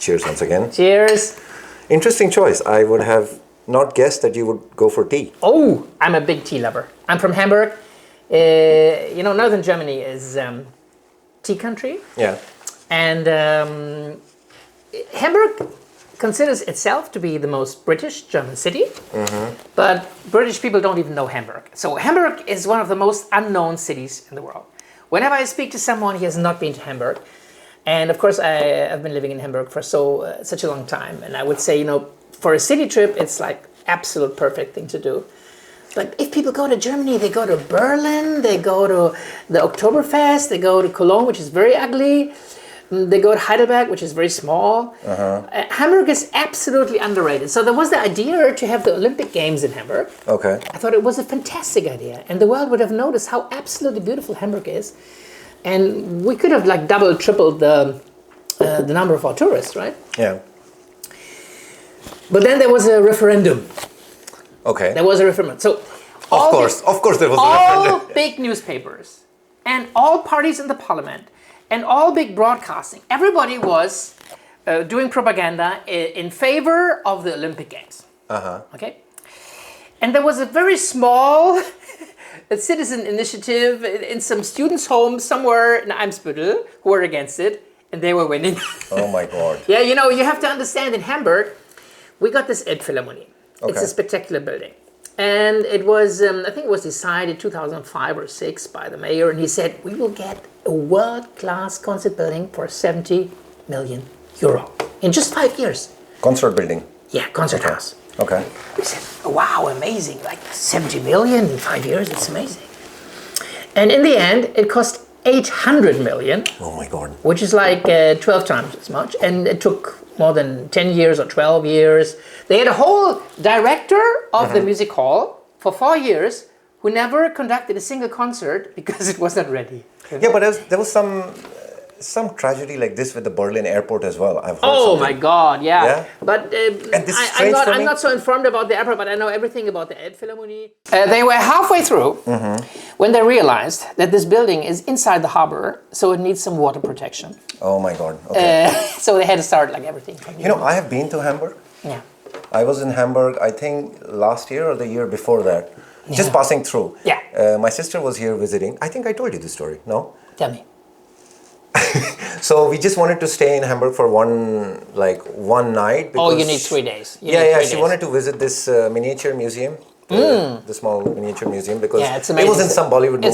Cheers once again. Cheers. Interesting choice. I would have not guessed that you would go for tea. Oh, I'm a big tea lover. I'm from Hamburg. Northern Germany is tea country. Yeah. And Hamburg considers itself to be the most British German city, but British people don't even know Hamburg. So Hamburg is one of the most unknown cities in the world. Whenever I speak to someone, he has not been to Hamburg. And of course, I've been living in Hamburg for such a long time. And I would say, for a city trip, it's like absolute perfect thing to do. But if people go to Germany, they go to Berlin, they go to the Oktoberfest, they go to Cologne, which is very ugly. They go to Heidelberg, which is very small. Hamburg is absolutely underrated. So there was the idea to have the Olympic Games in Hamburg. Okay. I thought it was a fantastic idea. And the world would have noticed how absolutely beautiful Hamburg is. And we could have double, tripled the number of our tourists, right? Yeah. But then there was a referendum. Okay. There was a referendum. So of course there was a referendum. All big newspapers and all parties in the parliament and all big broadcasting, everybody was doing propaganda in favor of the Olympic Games. Okay? And there was a very small citizen initiative in some students' homes somewhere in Eimsbüttel who were against it, and they were winning. Oh my God. Yeah, you have to understand, in Hamburg, we got this Elbphilharmonie. Okay. It's a spectacular building. And it was, I think it was decided 2005 or 6 by the mayor, and he said, we will get a world-class concert building for 70 million euro in just 5 years. Concert building? Yeah, concert house. Okay. We said, wow, amazing, 70 million in 5 years, it's amazing. And in the end, it cost 800 million. Oh my God. Which is 12 times as much. And it took more than 10 years or 12 years. They had a whole director of the music hall for 4 years who never conducted a single concert because it wasn't ready. Yeah, but there was some tragedy like this with the Berlin airport as well. I've heard something. My God, yeah. But and this is I'm not so informed about the airport, but I know everything about the Elbphilharmonie. They were halfway through when they realized that this building is inside the harbor, so it needs some water protection. Oh my God. Okay. So they had to start everything from here. I have been to Hamburg. Yeah. I was in Hamburg, I think last year or the year before that. Yeah. Just passing through. Yeah. My sister was here visiting. I think I told you this story, no? Tell me. So we just wanted to stay in Hamburg for one night. Oh, you need 3 days. She wanted to visit this miniature museum. The small miniature museum, because it's amazing. It was in some Bollywood movie.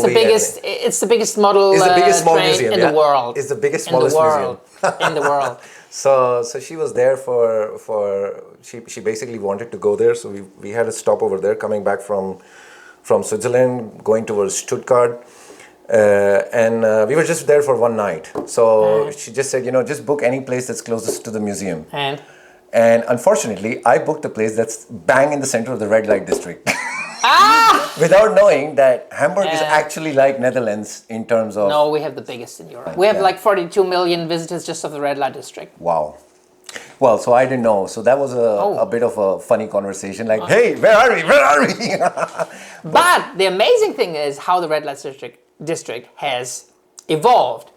It's the biggest model train museum in the world. It's the biggest, smallest museum in the world. So she was there she basically wanted to go there. So we had a stop over there, coming back from Switzerland, going towards Stuttgart. And we were just there for one night. So she just said, just book any place that's closest to the museum. And unfortunately, I booked a place that's bang in the center of the red light district. Without knowing that Hamburg is actually like Netherlands in terms of... No, we have the biggest in Europe. We have 42 million visitors just of the red light district. Wow. Well, so I didn't know. So that was a bit of a funny conversation. Hey, where are we? Where are we? But the amazing thing is how the red light district has evolved.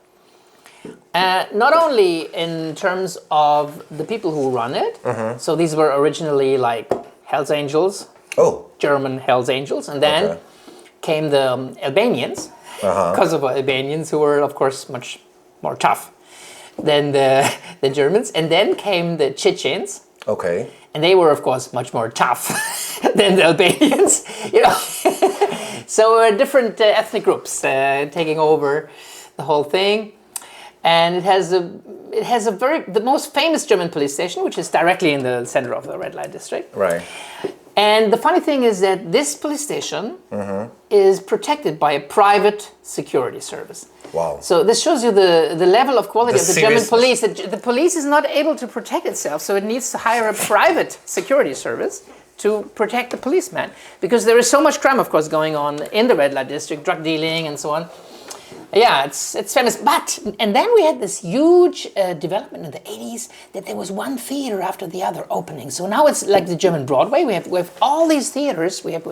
Not only in terms of the people who run it. So these were originally Hells Angels. German Hells Angels. And then came the Albanians. Kosovo Albanians, who were, of course, much more tough than the Germans. And then came the Chechens. Okay. And they were, of course, much more tough than the Albanians. So different ethnic groups taking over the whole thing. And it has the most famous German police station, which is directly in the center of the red light district. Right. And the funny thing is that this police station is protected by a private security service. Wow. So this shows you the level of quality of the German police. The police is not able to protect itself, so it needs to hire a private security service to protect the policeman. Because there is so much crime, of course, going on in the red light district, drug dealing and so on. Yeah, it's famous. And then we had this huge development in the 80s that there was one theater after the other opening. So now it's like the German Broadway. We have all these theaters. We have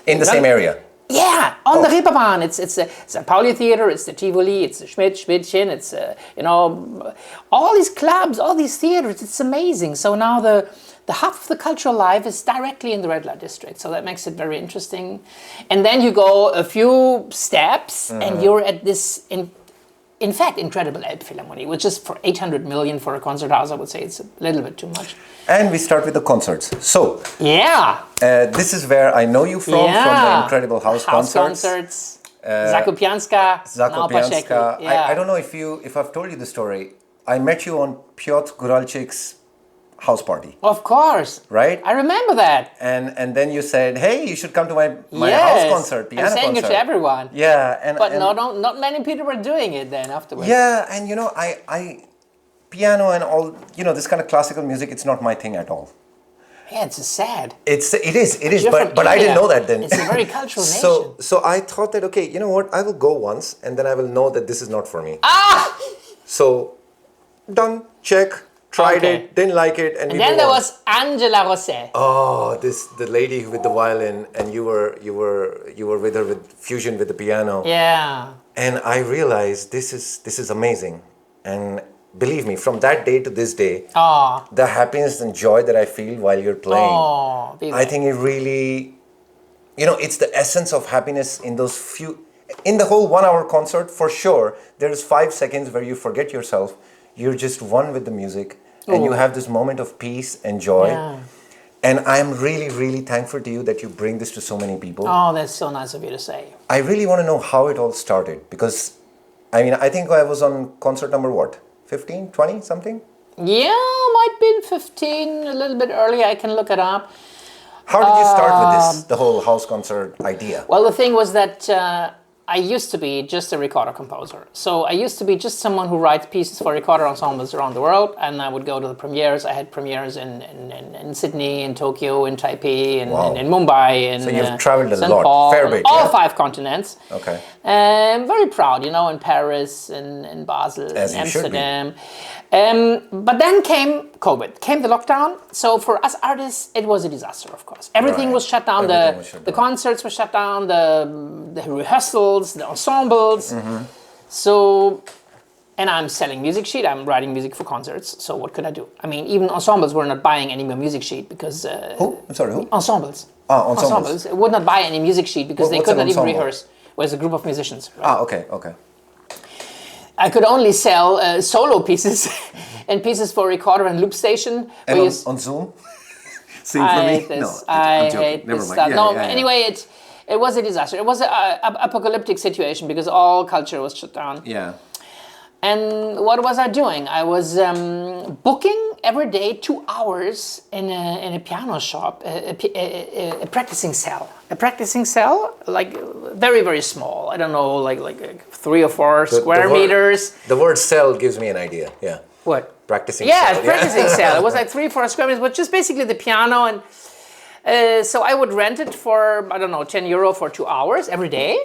in the same area. Yeah, on the Reeperbahn. It's the Pauli Theater, it's the Tivoli, it's the Schmidtchen, it's all these clubs, all these theaters. It's amazing. So now the hub of the cultural life is directly in the red light district. So that makes it very interesting. And then you go a few steps, and you're at this in fact, incredible Elbphilharmonie, which is for 800 million for a concert house. I would say it's a little bit too much. And we start with the concerts. So, yeah, this is where I know you from the incredible house concerts. Zakopianska, Zakopianska. Yeah. I don't know if I've told you the story. I met you on Piotr Goralczyk's house party. Of course. Right? I remember that. And then you said, hey, you should come to my house concert, piano concert. I'm saying it to everyone. Yeah. But not many people were doing it then afterwards. Yeah, and I piano and all, this kind of classical music, it's not my thing at all. Yeah, it's sad. It is, but I didn't know that then. It's a very cultural nation. So I thought that, okay, you know what, I will go once and then I will know that this is not for me. So, done, check. Tried it, didn't like it, and then there was Angela Rosset. Oh, the lady with the violin, and you were with her with fusion with the piano. Yeah. And I realized this is amazing, and believe me, from that day to this day, the happiness and joy that I feel while you're playing, I think it really, it's the essence of happiness in those few, in the whole 1 hour concert for sure. There is 5 seconds where you forget yourself. You're just one with the music. And you have this moment of peace and joy. Yeah. And I'm really, really thankful to you that you bring this to so many people. Oh, that's so nice of you to say. I really want to know how it all started. Because, I think I was on concert number what? 15, 20, something? Yeah, might be 15, a little bit early. I can look it up. How did you start with this, the whole house concert idea? Well, the thing was that I used to be just a recorder composer. So I used to be just someone who writes pieces for recorder ensembles around the world, and I would go to the premieres. I had premieres in Sydney, in Tokyo, in Taipei, in Mumbai, so you've traveled a St. lot, Paul, fair bit, all 5 continents. Okay. I'm very proud, in Paris, in Basel, as in Amsterdam. But then came COVID, came the lockdown. So for us artists, it was a disaster, of course. Everything was shut down. The concerts were shut down, the rehearsals, the ensembles. So, and I'm selling music sheet. I'm writing music for concerts. So what could I do? Even ensembles were not buying any more music sheet because... who? I'm sorry, who? Ensembles. Ensembles. Would not buy any music sheet because they could not even rehearse. It was a group of musicians. Right? Okay. I could only sell solo pieces and pieces for recorder and loop station. And on Zoom? Sing for me? I hate this stuff. Anyway, it was a disaster. It was an apocalyptic situation because all culture was shut down. Yeah. And what was I doing? I was booking every day 2 hours in a piano shop, a practicing cell. A practicing cell, like very, very small. I don't know, like 3 or 4 square meters. The word cell gives me an idea, yeah. What? Practicing cell. Yeah, practicing cell. It was like 3 or 4 square meters, but just basically the piano. And so I would rent it for, I don't know, €10 for 2 hours every day.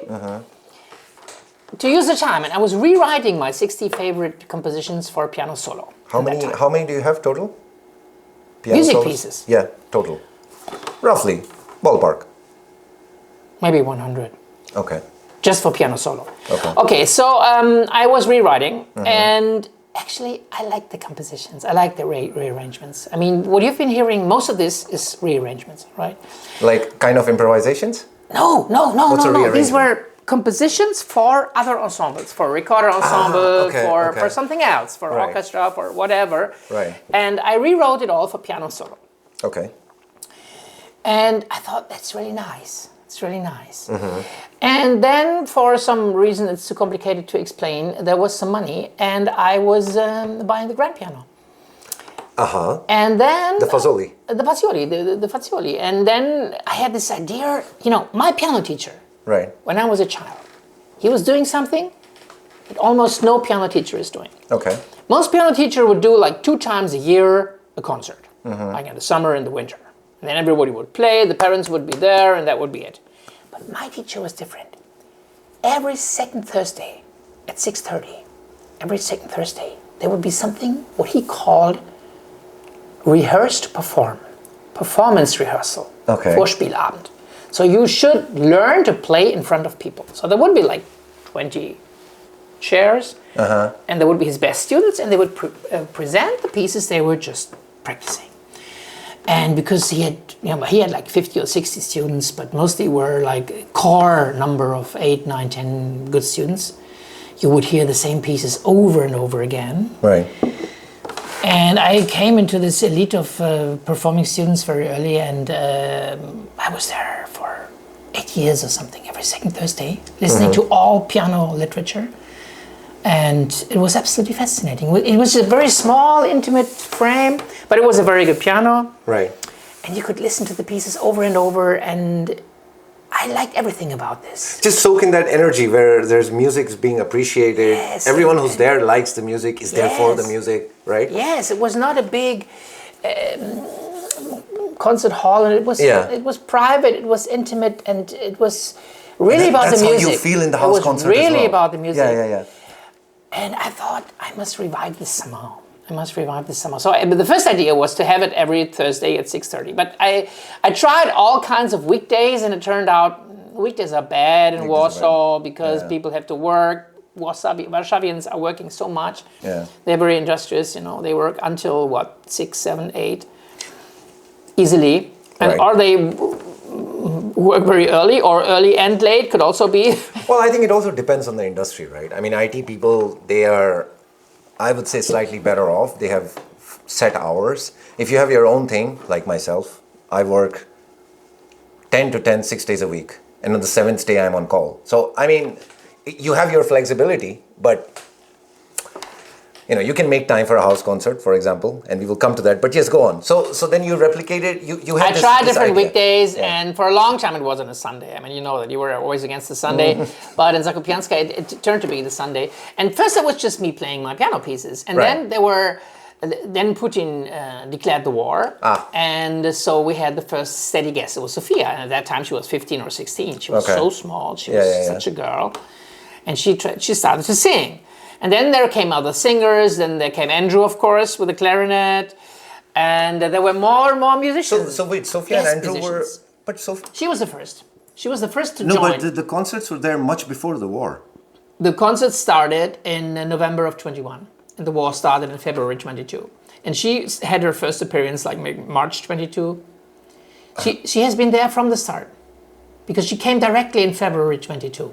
To use the time, and I was rewriting my 60 favorite compositions for piano solo. How many do you have total? Piano music solos? Pieces. Yeah, total. Roughly, ballpark. Maybe 100. Okay. Just for piano solo. Okay, so I was rewriting, and actually I like the compositions. I like the rearrangements. What you've been hearing, most of this is rearrangements, right? Like kind of improvisations? No. These were compositions for other ensembles, for recorder ensemble, for something else, for orchestra, for whatever. Right. And I rewrote it all for piano solo. Okay. And I thought, that's really nice. It's really nice. And then for some reason, it's too complicated to explain, there was some money and I was buying the grand piano. And then... The Fazioli. The Fazioli. And then I had this idea, my piano teacher, right, when I was a child, he was doing something that almost no piano teacher is doing. Okay. Most piano teacher would do like 2 times a year a concert, like in the summer and the winter. And then everybody would play, the parents would be there, and that would be it. But my teacher was different. Every second Thursday at 6:30, there would be something, what he called rehearsed perform, performance rehearsal, okay. Vorspielabend. So you should learn to play in front of people. So there would be like 20 chairs, and there would be his best students, and they would present the pieces they were just practicing. And because he had like 50 or 60 students, but mostly were like a core number of 8, 9, 10 good students, you would hear the same pieces over and over again. Right. And I came into this elite of performing students very early, and I was there for 8 years or something, every second Thursday, listening to all piano literature. And it was absolutely fascinating. It was a very small, intimate frame, but it was a very good piano. Right. And you could listen to the pieces over and over, and I liked everything about this. Just soak in that energy where there's music's being appreciated. Yes. Everyone who's there likes the music, is there for the music, right? Yes, it was not a big concert hall, and it was private, it was intimate, and it was really about the music. That's how you feel in the house concert really as well. about the music. Yeah. And I thought, I must revive this somehow. So the first idea was to have it every Thursday at 6:30. But I tried all kinds of weekdays, and it turned out weekdays are bad in Warsaw because people have to work. Warszawians are working so much. Yeah. They're very industrious, they work until 6, 7, 8 easily. And or they work very early, or early and late could also be. Well, I think it also depends on the industry, right? I mean, IT people, they are, I would say, slightly better off. They have set hours. If you have your own thing, like myself, I work 10 to 10, 6 days a week. And on the 7th day, I'm on call. So, I mean, you have your flexibility, but you can make time for a house concert, for example, and we will come to that. But yes, go on. So then you replicated. You had. I tried different weekdays, and for a long time it wasn't a Sunday. I mean, you know that you were always against the Sunday, but in Zakopianska it turned to be the Sunday. And first it was just me playing my piano pieces, and then Then Putin declared the war, and so we had the first steady guest. It was Sofia, and at that time she was 15 or 16. She was so small. She was such a girl, and she started to sing. And then there came other singers. Then there came Andrew, of course, with the clarinet, and there were more and more musicians. So wait, Sofia and Andrew were, but Sofia. She was the first. She was the first to join. No, but the concerts were there much before the war. The concert started in November of 21, and the war started in February 22. And she had her first appearance like maybe March 22. She has been there from the start, because she came directly in February 22.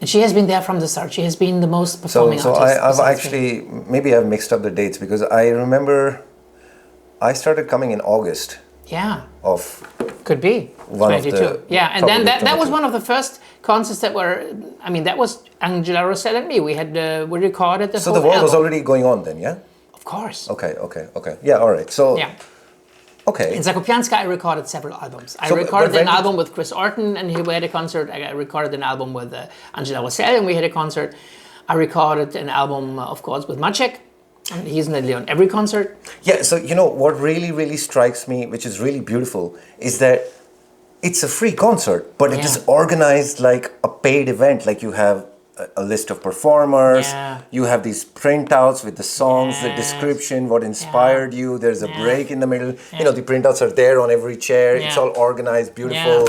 And she has been there from the start. She has been the most performing artist. So I've actually, maybe I've mixed up the dates, because I remember I started coming in August. Yeah. Of could be 22. Yeah, and then that was one of the first concerts that were. I mean, that was Angela Rosell and me. We recorded the whole. So the war album. was already going on then, yeah. Of course. Okay. Yeah, all right. So. Yeah. Okay. In Zakopianska, I recorded several albums. I recorded an album with Chris Orton, and we had a concert. I recorded an album with Angela Rosell, and we had a concert. I recorded an album, of course, with Maciek, and he's nearly on every concert. Yeah, so what really, really strikes me, which is really beautiful, is that it's a free concert, but it is organized like a paid event. Like you have a list of performers, you have these printouts with the songs, the description, what inspired you, there's a break in the middle, the printouts are there on every chair, it's all organized, beautiful,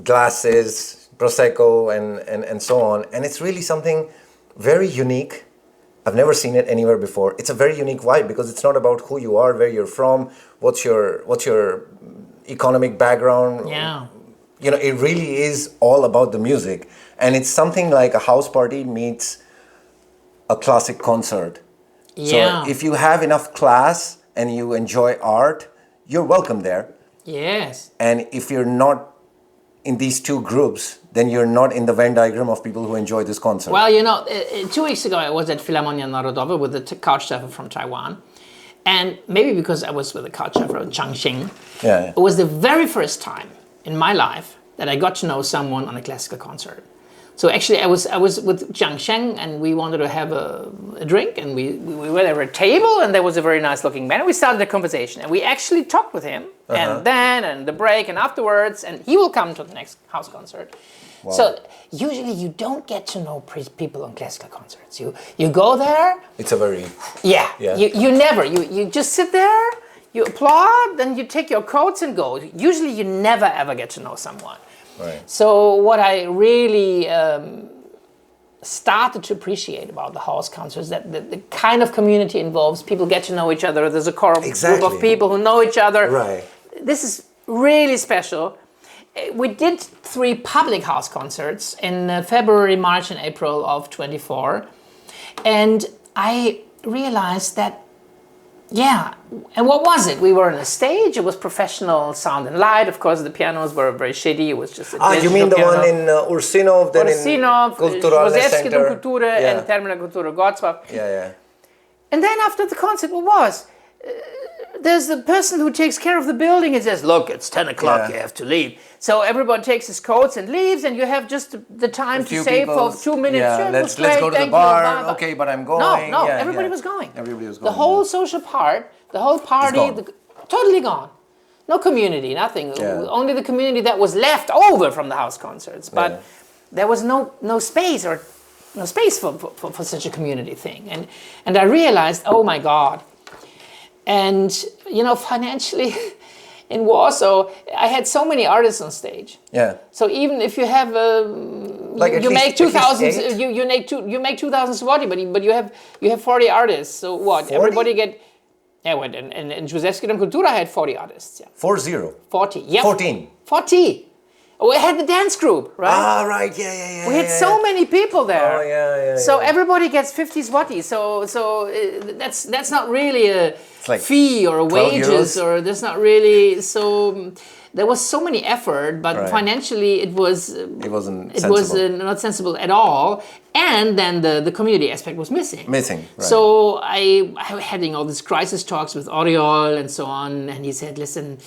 glasses, Prosecco and so on, and it's really something very unique. I've never seen it anywhere before. It's a very unique vibe, because it's not about who you are, where you're from, what's your economic background. It really is all about the music. And it's something like a house party meets a classic concert. So if you have enough class and you enjoy art, you're welcome there. Yes. And if you're not in these two groups, then you're not in the Venn diagram of people who enjoy this concert. Well, 2 weeks ago I was at Philharmonia Narodowa with the couchsurfer from Taiwan. And maybe because I was with the couchsurfer, Chang Xing, it was the very first time in my life that I got to know someone on a classical concert. So actually, I was with Jiang Sheng, and we wanted to have a drink, and we were at a table, and there was a very nice looking man, and we started a conversation, and we actually talked with him, and the break, and afterwards, and he will come to the next house concert. Wow. So usually you don't get to know people on classical concerts. You go there. It's a very You just sit there. you applaud, then you take your coats and go. Usually you never ever get to know someone. Right. So what I really started to appreciate about the house concerts, that the kind of community involves, people get to know each other, there's a core group of people who know each other. Right. This is really special. We did 3 public house concerts in February, March and April of 24. And I realized that, yeah, and what was it? We were on a stage, it was professional sound and light. Of course, the pianos were very shitty, it was just a you mean the piano. one in Ursinov, then Ursinov, in Kulturalne Center? Kulture and Terminal Kulture Gottsbach. Yeah. And then after the concert, what was? There's the person who takes care of the building and says, look, it's 10 o'clock, you have to leave. So everyone takes his coats and leaves, and you have just the time to say for 2 minutes. Yeah, sure, let's go to the bar. Okay, but I'm going. No, everybody was going. Everybody was going. The whole social part, the whole party, totally gone. No community, nothing. Yeah. Only the community that was left over from the house concerts. But there was no space for such a community thing. And I realized, oh my God. And, financially, in Warsaw, I had so many artists on stage. Yeah. So even if you have you make 2,000, you make 2,000 zloty, but you have 40 artists. So what? 40? Everybody get. Yeah, well, in Józefski Dom Kultury, I had 40 artists. Yeah. 40. 40. Yeah. 14. 40. We had the dance group, right? Ah, right. Yeah. We had so many people there. Oh, yeah. So everybody gets 50 zloty. So that's not really a fee or wages, or there's not really. So there was so many effort, but financially it wasn't not sensible at all. And then the community aspect was missing. Right. So I was having all these crisis talks with Oriol and so on, and he said, listen.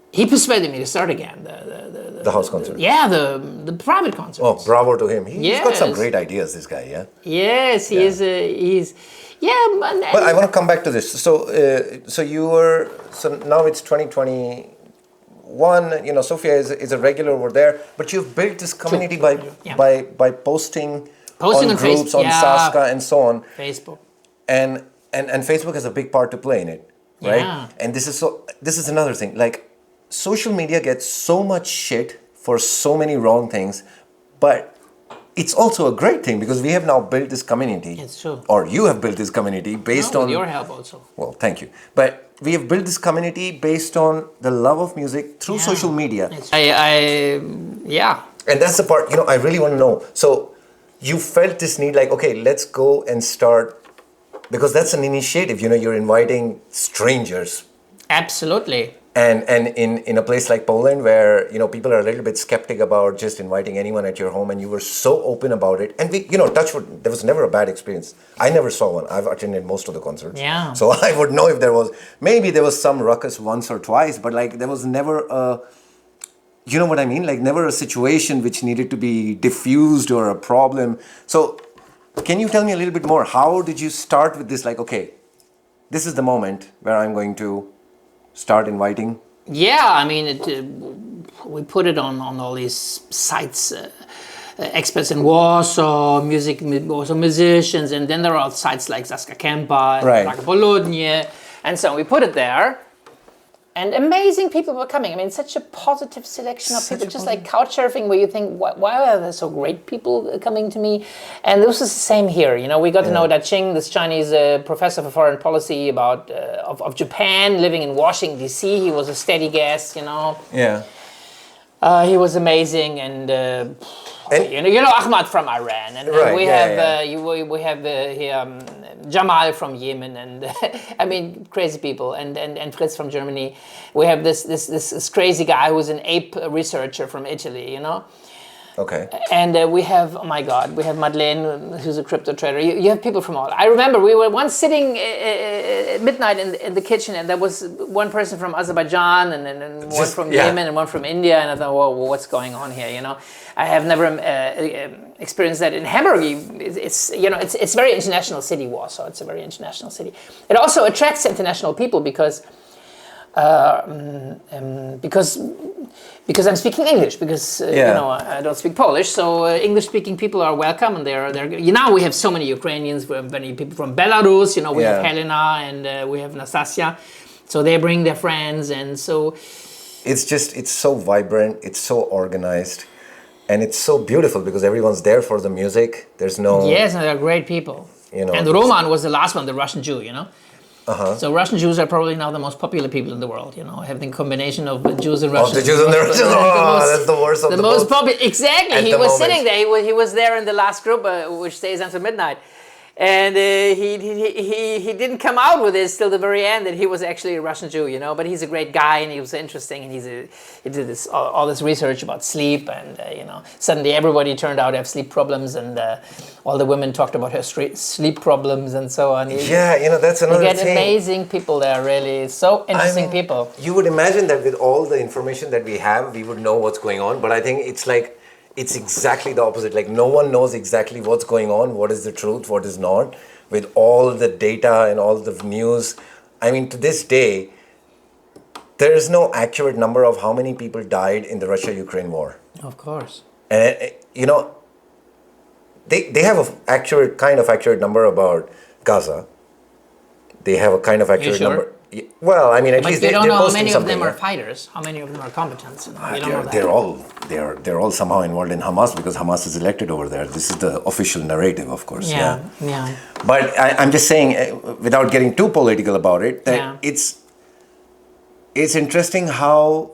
He persuaded me to start again the house concert. The private concerts. Oh, bravo to him. He's got some great ideas, this guy, yeah? Yes, he is. But I want to come back to this. So now it's 2021. Sofia is a regular over there, but you've built this community by posting on groups, on Saska and so on. Facebook. And Facebook has a big part to play in it, right? Yeah. And this is another thing. Like, social media gets so much shit for so many wrong things, but it's also a great thing because we have now built this community. It's true. Or you have built this community based on... with your help also. Well, thank you. But we have built this community based on the love of music through social media. And that's the part, I really want to know. So you felt this need like, okay, let's go and start, because that's an initiative, you're inviting strangers. Absolutely. And in a place like Poland where, people are a little bit skeptic about just inviting anyone at your home, and you were so open about it. And we, touch wood, there was never a bad experience. I never saw one. I've attended most of the concerts. Yeah. So I would know if maybe there was some ruckus once or twice, but there was never a, you know what I mean? Never a situation which needed to be diffused or a problem. So can you tell me a little bit more? How did you start with this? Okay, this is the moment where I'm going to start inviting? Yeah, I mean, we put it on all these sites, experts in Warsaw, Warsaw musicians, and then there are sites like Saska Kępa, and Bologna, and so we put it there. And amazing people were coming. I mean, such a positive selection of people, just like couch surfing, where you think, why are there so great people coming to me? And this is the same here. We got to know Da Ching, this Chinese professor for foreign policy of Japan, living in Washington, D.C. He was a steady guest, Yeah. He was amazing, and Ahmad from Iran, and we have Jamal from Yemen, and I mean crazy people, and Fritz from Germany. We have this crazy guy who's an ape researcher from Italy, Okay. And we have, oh my God, we have Madeleine, who's a crypto trader. You have people from all. I remember we were once sitting at midnight in the kitchen, and there was one person from Azerbaijan, and one from Yemen, and one from India, and I thought, well, what's going on here? I have never experienced that in Hamburg. It's a very international city, Warsaw. It's a very international city. It also attracts international people because because I'm speaking English, because I don't speak Polish, so English-speaking people are welcome, and they're now we have so many Ukrainians, we have many people from Belarus, we have Helena and we have Nastasia, so they bring their friends, and so it's so vibrant, it's so organized, and it's so beautiful because everyone's there for the music. There's no and they're great people. And Roman was the last one, the Russian Jew, So Russian Jews are probably now the most popular people in the world, having a combination of Jews and Russians. Of the Jews and the Russians, that's the worst of the most popular. Exactly, he was sitting there, he was there in the last group, which stays until midnight. And he didn't come out with this till the very end that he was actually a Russian Jew, but he's a great guy and he was interesting, and he did all this research about sleep, and suddenly everybody turned out to have sleep problems, and all the women talked about her sleep problems and so on. That's another thing. You get amazing people there, really, so interesting people. You would imagine that with all the information that we have, we would know what's going on, but I think it's exactly the opposite. Like, no one knows exactly what's going on, what is the truth, what is not, with all the data and all the news. I mean, to this day, there is no accurate number of how many people died in the Russia-Ukraine war. Of course. And, they have a accurate number about Gaza. They have a kind of accurate number. Well, I mean, at least you don't they're know how many of something, them are fighters, how many of them are combatants. They're all somehow involved in Hamas because Hamas is elected over there. This is the official narrative, of course. Yeah. But I'm just saying, without getting too political about it, that it's interesting how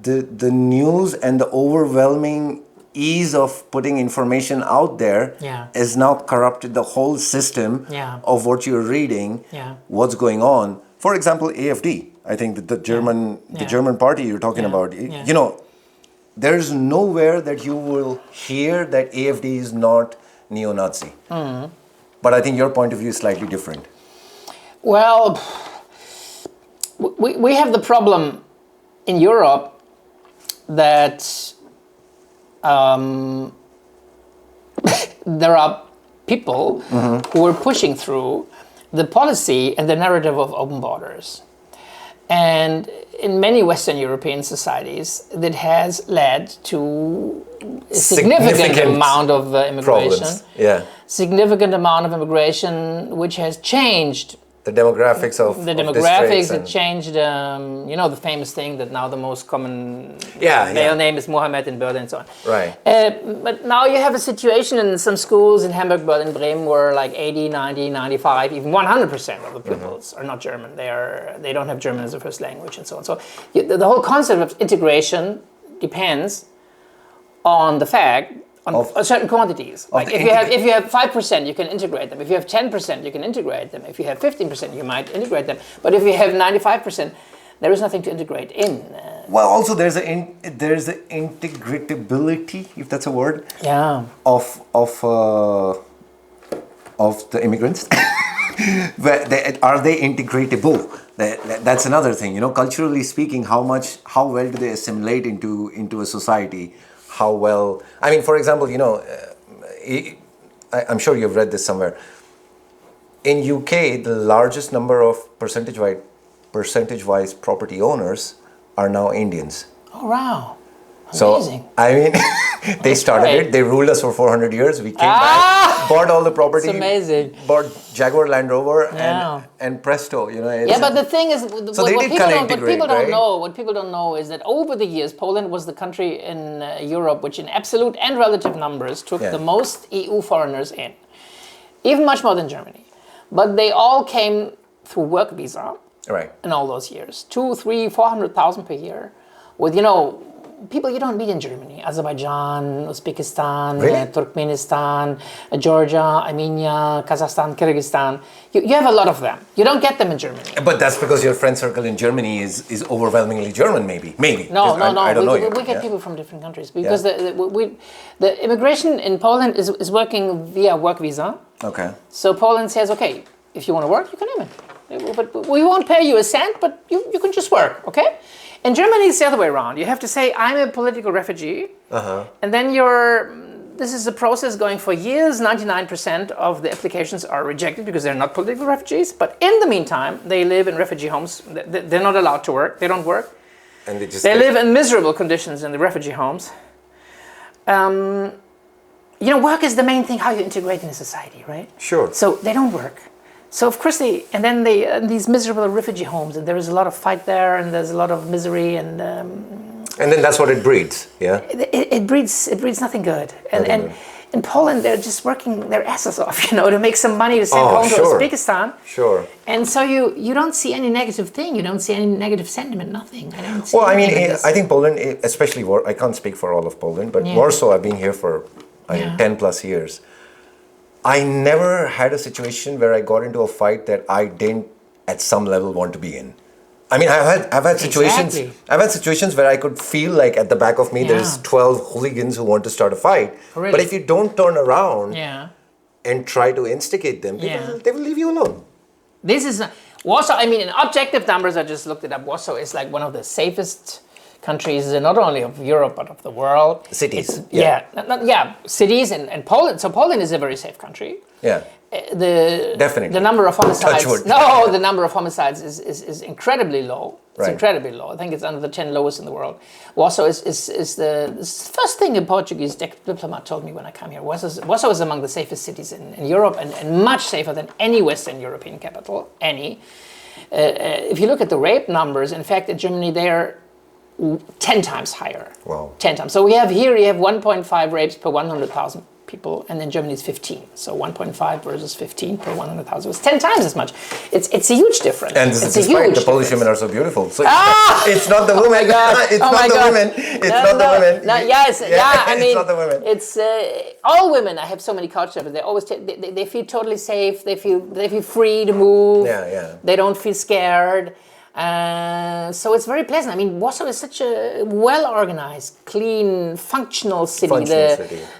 the news and the overwhelming ease of putting information out there has now corrupted the whole system of what you're reading, what's going on. For example, AfD. I think the German party you're talking about. There's nowhere that you will hear that AfD is not neo-Nazi. Mm. But I think your point of view is slightly different. Well, we have the problem in Europe that there are people who are pushing through the policy and the narrative of open borders. And in many Western European societies, that has led to a significant amount of immigration. Significant amount of immigration, which has changed the demographics of the demographics. It changed, the famous thing that now the most common male name is Mohammed in Berlin and so on. Right. But now you have a situation in some schools in Hamburg, Berlin, Bremen, where like 80, 90, 95, even 100% of the pupils are not German. They don't have German as a first language and so on. So the whole concept of integration depends on the fact of certain quantities. Like if you have 5%, you can integrate them. If you have 10%, you can integrate them. If you have 15%, you might integrate them. But if you have 95%, there is nothing to integrate in. Well, also there's the integratability, if that's a word. Yeah. Of the immigrants. Are they integratable? That's another thing. Culturally speaking, how well do they assimilate into a society? How well, I mean, for example, I'm sure you've read this somewhere. In UK, the largest number of percentage-wise property owners are now Indians. Oh, wow. So, Amazing. I mean, they started it. They ruled us for 400 years. We came back, bought all the property. It's amazing. Bought Jaguar Land Rover and presto, but the thing is, what people don't know is that over the years, Poland was the country in Europe which in absolute and relative numbers took the most EU foreigners in. Even much more than Germany. But they all came through work visa in all those years. 200,000, 300,000, 400,000 per year. With, people you don't meet in Germany. Azerbaijan, Uzbekistan, Turkmenistan, Georgia, Armenia, Kazakhstan, Kyrgyzstan. You have a lot of them. You don't get them in Germany. But that's because your friend circle in Germany is overwhelmingly German, maybe. No. I don't know. We get people from different countries because the immigration in Poland is working via work visa. Okay. So Poland says, okay, if you want to work, you can immigrate. But we won't pay you a cent, but you can just work, okay? In Germany, it's the other way around. You have to say, I'm a political refugee, and then this is a process going for years. 99% of the applications are rejected because they're not political refugees. But in the meantime, they live in refugee homes. They're not allowed to work. They don't work. And they live in miserable conditions in the refugee homes. Work is the main thing, how you integrate in a society, right? Sure. So they don't work. So of course they in these miserable refugee homes, and there is a lot of fight there, and there's a lot of misery, and then that's what it breeds, yeah. It breeds nothing good. And in Poland, they're just working their asses off, to make some money to send home to Uzbekistan. Sure. And so you don't see any negative thing. You don't see any negative sentiment. Nothing. I think Poland, especially I can't speak for all of Poland, but Warsaw, I've been here for 10 plus years. I never had a situation where I got into a fight that I didn't, at some level, want to be in. I mean, I've had situations. Exactly. I've had situations where I could feel like at the back of me there's 12 hooligans who want to start a fight. Really? But if you don't turn around and try to instigate them, they will leave you alone. This is Warsaw. I mean, in objective numbers, I just looked it up. Warsaw is like one of the safest countries, not only of Europe but of the world. Cities. Cities and Poland. So Poland is a very safe country. Yeah. Definitely. The number of homicides. Touch wood. No, the number of homicides is incredibly low. It's right. incredibly low. I think it's under the 10 lowest in the world. Warsaw is the first thing a Portuguese diplomat told me when I came here. Warsaw is among the safest cities in Europe, and much safer than any Western European capital. If you look at the rape numbers, in fact, in Germany they are 10 times higher. Wow. 10 times. So you have 1.5 rapes per 100,000 people, and in Germany it's 15. So 1.5 versus 15 per 100,000. It's 10 times as much. It's a huge difference. And it's despite the Polish women are so beautiful. So it's not the women. It's not the women. It's not the women. I mean, it's not the women. It's all women. I have so many couch surfers. They always they feel totally safe. They feel free to move. Yeah. They don't feel scared. So it's very pleasant. I mean, Warsaw is such a well-organized, clean, functional city.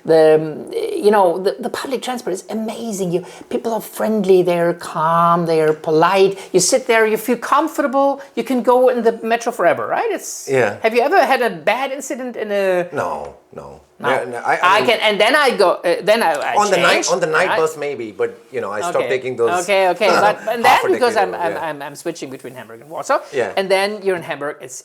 The public transport is amazing. People are friendly. They're calm. They're polite. You sit there. You feel comfortable. You can go in the metro forever, right? Have you ever had a bad incident in a? No. No. I can, and then I go. Then I on the night bus maybe, but I stopped taking those. Okay, but and then because I'm switching between Hamburg and Warsaw. Yeah. And then you're in Hamburg. It's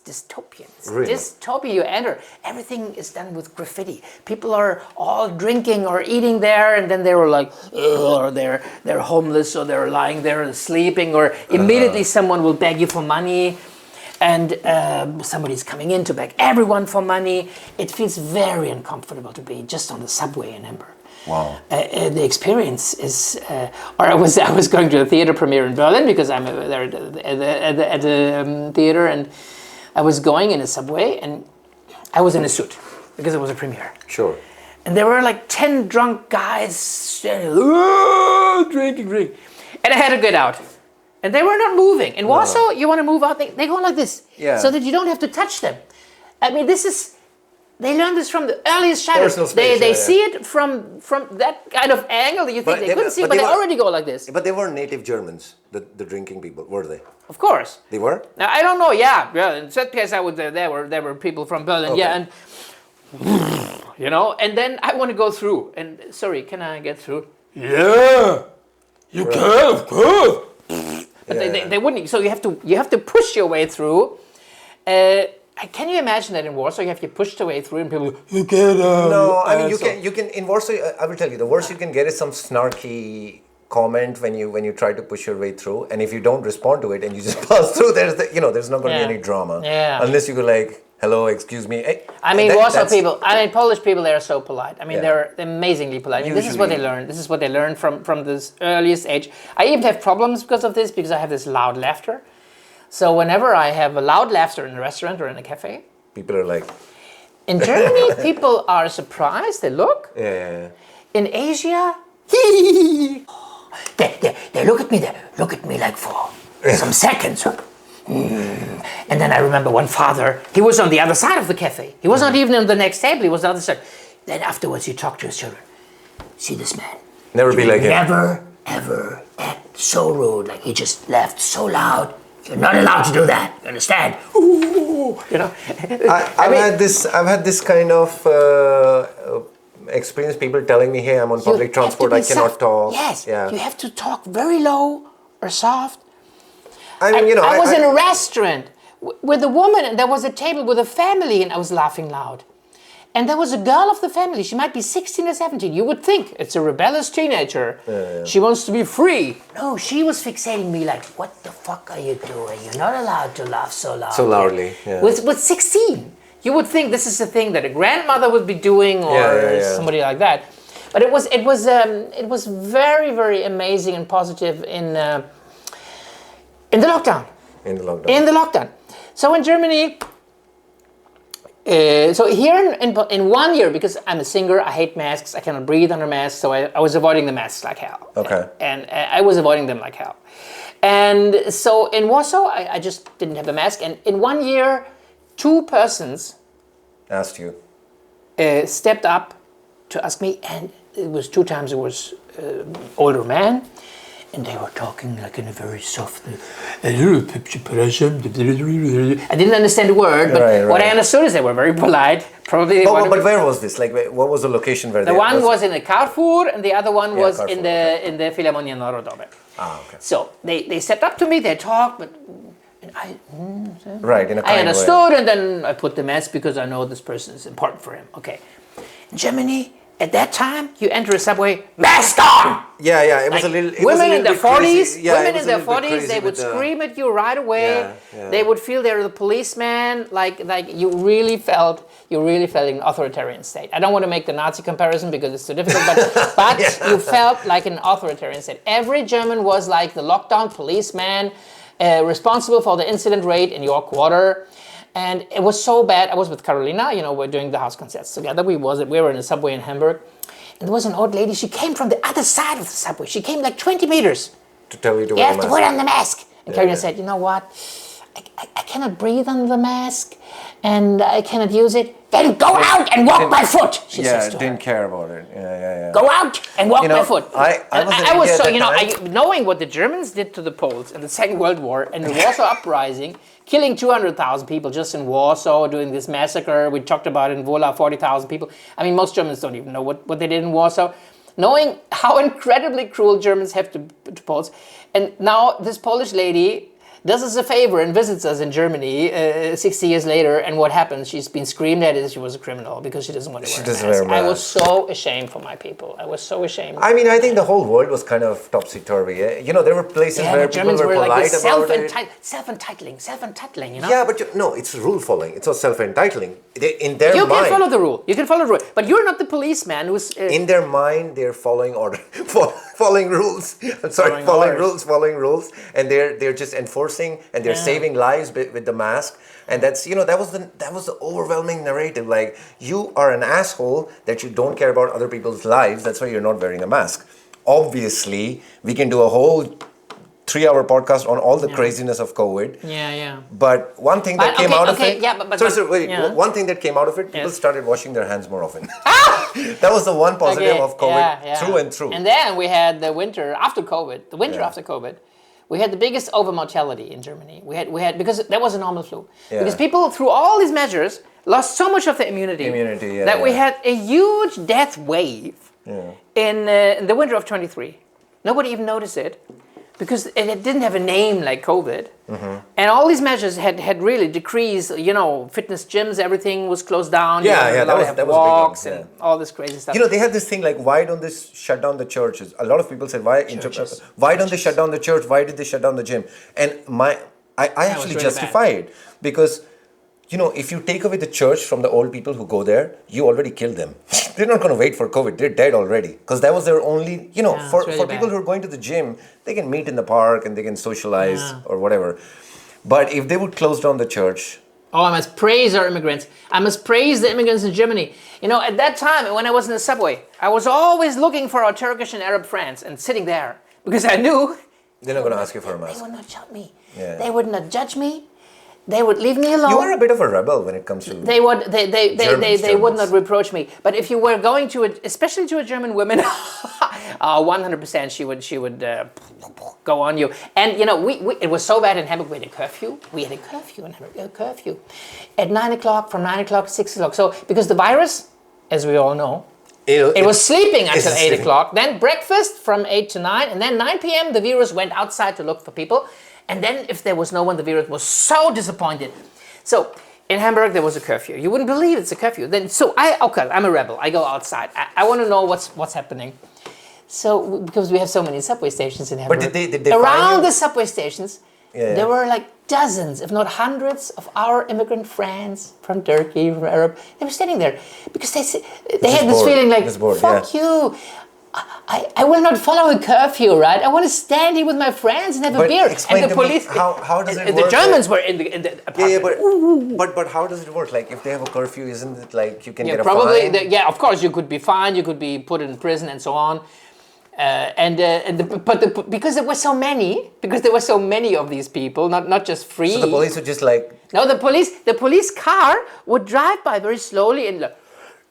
dystopian. It's really? Dystopian. You enter. Everything is done with graffiti. People are all drinking or eating there, and then they were like, or they're homeless, or they're lying there sleeping, or immediately someone will beg you for money. And somebody's coming in to beg everyone for money. It feels very uncomfortable to be just on the subway in Hamburg. Wow. The experience is... I was going to a theater premiere in Berlin because I'm there at the theater, and I was going in a subway, and I was in a suit because it was a premiere. Sure. And there were like 10 drunk guys drinking. And I had to get out. And they were not moving. In Warsaw, you want to move out, they go like this. Yeah. So that you don't have to touch them. I mean, they learned this from the earliest childhood. They see it from that kind of angle that you think they couldn't see, but they already go like this. But they were native Germans, the drinking people, were they? Of course. They were? Now, I don't know, yeah. In that case, I was there. There were people from Berlin, and and then I want to go through. And sorry, can I get through? Yeah, you can, of course. But they wouldn't. So you have to push your way through. Can you imagine that in Warsaw you have to push your way through and people you get No, I mean you can in Warsaw. I will tell you, the worst you can get is some snarky comment when you try to push your way through, and if you don't respond to it and you just pass through, there's not going to be any drama. Yeah. Unless you go like, hello, excuse me. I mean, Polish people, they are so polite. I mean, they're amazingly polite. I mean, this is what they learn. This is what they learn from this earliest age. I even have problems because of this, because I have this loud laughter. So whenever I have a loud laughter in a restaurant or in a cafe, people are like... In Germany, people are surprised. They look. Yeah. In Asia, they look at me. They look at me like for some seconds. And then I remember one father, he was on the other side of the cafe. He was not even on the next table, he was on the other side. Then afterwards he talked to his children. See this man? Never be like him. Never, ever act so rude. Like he just laughed so loud. You're not allowed to do that. You understand? Ooh, I've had this kind of experienced people telling me, "Hey, I'm on public transport. I cannot talk." Yes, Yeah. you have to talk very low or soft. I mean, you know, I was in a restaurant with a woman, and there was a table with a family, and I was laughing loud. And there was a girl of the family. She might be 16 or 17. You would think it's a rebellious teenager. She wants to be free. No, she was fixating me like, "What the fuck are you doing? You're not allowed to laugh so loud." So loudly, yeah. With 16, you would think this is a thing that a grandmother would be doing, or somebody like that. But it was very, very amazing and positive in the lockdown. In the lockdown. So in Germany. So here in 1 year, because I'm a singer, I hate masks, I cannot breathe under masks, so I was avoiding the masks like hell. Okay. And I was avoiding them like hell. And so in Warsaw, I just didn't have the mask. And in 1 year, 2 persons asked you, stepped up to ask me, and it was 2 times it was older man. And they were talking like in a very soft. I didn't understand a word, but what I understood is they were very polite. Probably. But where was this? Like, what was the location where the one was in a Carrefour, and the other one was Carrefour, in the Philharmonia Narodowe. Ah, okay. So they stepped up to me. They talked, but right in a kind I understood, way. And then I put the mask because I know this person is important for him. Okay, in Germany. At that time, you enter a subway, mask on! Yeah, it was a little... Women in their 40s, women in their 40s, they would scream at you right away. Yeah. They would feel they're the policeman, like you really felt in an authoritarian state. I don't want to make the Nazi comparison because it's too difficult, but you felt like an authoritarian state. Every German was like the lockdown policeman, responsible for the incident rate in your quarter. And it was so bad. I was with Carolina, we're doing the house concerts together. We were in a subway in Hamburg. And there was an old lady. She came from the other side of the subway. She came like 20 meters. To tell you to wear wear the mask. You have to put on the mask. And Carolina said, "You know what? I cannot breathe under the mask. And I cannot use it. Then go out and walk by foot," she says to her. Didn't care about it. Yeah. Go out and walk by foot. I was so, knowing what the Germans did to the Poles in the Second World War and the Warsaw Uprising, killing 200,000 people just in Warsaw, doing this massacre. We talked about in Wola, 40,000 people. I mean, most Germans don't even know what they did in Warsaw. Knowing how incredibly cruel Germans have to Poles. And now this Polish lady does us a favor and visits us in Germany 60 years later, and what happens? She's been screamed at as she was a criminal because she doesn't want to wear a mask. I was so ashamed for my people. I was so ashamed. I mean, I think the whole world was kind of topsy-turvy. There were places where people were polite like about it. Self-entitling, Yeah, but no, it's rule following. It's not self-entitling. In their mind, you can follow the rule. You can follow the rule, but you're not the policeman who's. In their mind, they're following order, following rules. I'm sorry, following rules, and they're just enforcing, and they're saving lives with the mask. And that's that was the overwhelming narrative. Like, you are an asshole that you don't care about other people's lives. That's why you're not wearing a mask. Obviously, we can do a whole 3-hour podcast on all the craziness of COVID. Yeah. But one thing that came out of it. Yeah, one thing that came out of it, people started washing their hands more often. That was the one positive of COVID, through and through. And then we had the winter after COVID. After COVID, we had the biggest overmortality in Germany. We had because that was a normal flu. Yeah. Because people, through all these measures, lost so much of the immunity that we had a huge death wave in the winter of 23. Nobody even noticed it. Because it didn't have a name like COVID. Mm-hmm. And all these measures had really decreased, fitness gyms, everything was closed down. That was walks big one, and all this crazy stuff. They had this thing like, why don't they shut down the churches? A lot of people said, why don't they shut down the church? Why did they shut down the gym? And I actually really justify it. Because, if you take away the church from the old people who go there, you already killed them. They're not going to wait for COVID. They're dead already. Because that was their only, for people who are going to the gym, they can meet in the park and they can socialize or whatever. But if they would close down the church... Oh, I must praise our immigrants. I must praise the immigrants in Germany. At that time, when I was in the subway, I was always looking for our Turkish and Arab friends and sitting there. Because I knew... They're not going to ask you for a mask. They would not judge me. Yeah. They would not judge me. They would leave me alone. You are a bit of a rebel when it comes to They would not reproach me. But if you were going to especially to a German woman, 100% she would go on you. And it was so bad in Hamburg. We had a curfew. In Hamburg. At 9 o'clock, from 9 o'clock to 6 o'clock. So because the virus, as we all know, It was sleeping until it's 8 sleeping. o'clock. Then breakfast from 8 to 9. And then 9 p.m. the virus went outside to look for people. And then if there was no one, the virus was so disappointed. So in Hamburg, there was a curfew. You wouldn't believe it's a curfew. Then, I'm a rebel. I go outside. I want to know what's happening. So, because we have so many subway stations in Hamburg. But did they around the subway stations, Yeah. there were like dozens, if not hundreds, of our immigrant friends from Turkey, from Europe. They were standing there because they had this bored. feeling like, Just bored, fuck you. I will not follow a curfew, right? I want to stand here with my friends and have a beer. Explain And the to police, me, how does it work? the Germans were in the apartment. But how does it work? Like if they have a curfew, isn't it like you can get a probably. fine? Of course, you could be fined, you could be put in prison, and so on. Because there were so many of these people, not just free. So the police would just like No, the police car would drive by very slowly and like,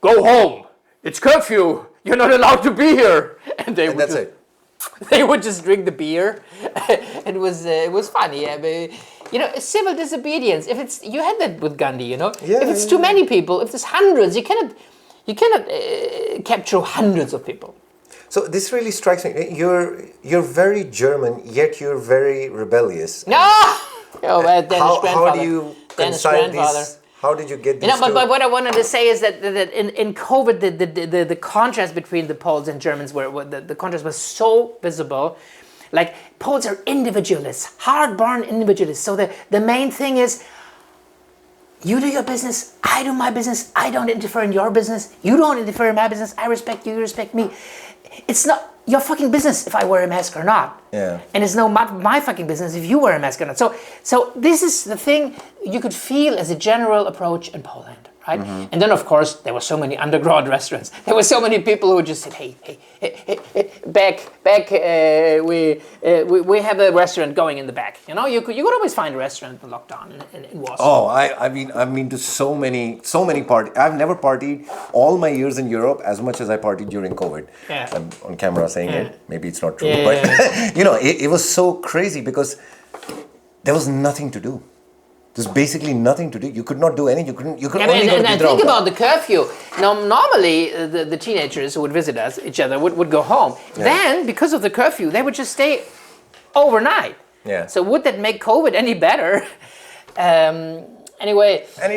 go home. It's curfew. You're not allowed to be here. And that's it. They would just drink the beer. It was funny. I mean, civil disobedience. You had that with Gandhi. If it's too many people, if there's hundreds, you cannot capture hundreds of people. So this really strikes me. You're very German, yet you're very rebellious. No. Danish How grandfather. do you Danish reconcile grandfather. these? How did you get these But two? what I wanted to say is that in COVID, the contrast between the Poles and Germans the contrast was so visible. Like Poles are individualists, hard-born individualists. So the main thing is, you do your business, I do my business. I don't interfere in your business. You don't interfere in my business. I respect you, you respect me. It's not your fucking business if I wear a mask or not. Yeah. And it's no my fucking business if you wear a mask or not. So this is the thing you could feel as a general approach in Poland, right? Mm-hmm. And then of course there were so many underground restaurants. There were so many people who just said, hey, back. We have a restaurant going in the back. You could always find a restaurant in lockdown in Warsaw. Oh, I've been to so many parties. I've never partied all my years in Europe as much as I partied during COVID. Yeah. I'm on camera saying Yeah. it. Maybe it's not true, Yeah. but it was so crazy because there was nothing to do. There's basically nothing to do. You could not do anything. You could only go to and think about the curfew. Now, normally the teenagers who would visit each other would go home. Yeah. Then, because of the curfew, they would just stay overnight. Yeah. So would that make COVID any better? Anyway. And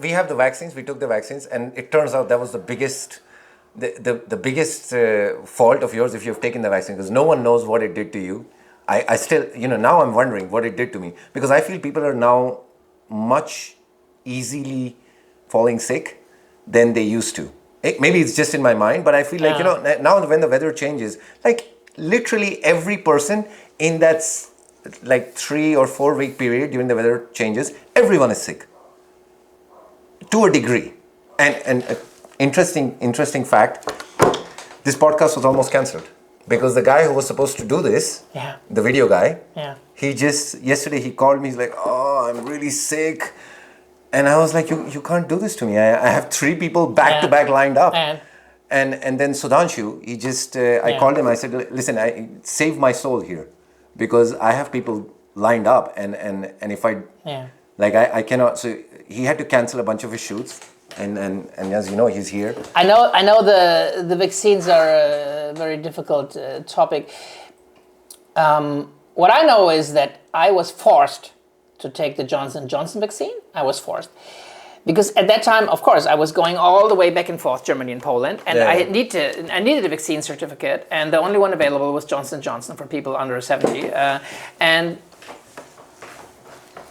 we have the vaccines. We took the vaccines, and it turns out that was the biggest, the biggest fault of yours if you've taken the vaccine, because no one knows what it did to you. I still, now I'm wondering what it did to me, because I feel people are now much easily falling sick than they used to. Maybe it's just in my mind, but I feel like, now when the weather changes, like literally every person in that like 3 or 4 week period during the weather changes, everyone is sick to a degree. And interesting fact, this podcast was almost cancelled. Because the guy who was supposed to do this, the video guy, yesterday he called me, he's like, oh, I'm really sick. And I was like, you can't do this to me. I have 3 people back to back lined up. And then Sudhanshu, I called him, I said, listen, I save my soul here. Because I have people lined up and if I cannot, so he had to cancel a bunch of his shoots. And as you know, he's here. I know the vaccines are a very difficult topic. What I know is that I was forced to take the Johnson & Johnson vaccine. I was forced. Because at that time, of course, I was going all the way back and forth, Germany and Poland, and I needed a vaccine certificate, and the only one available was Johnson & Johnson for people under 70. And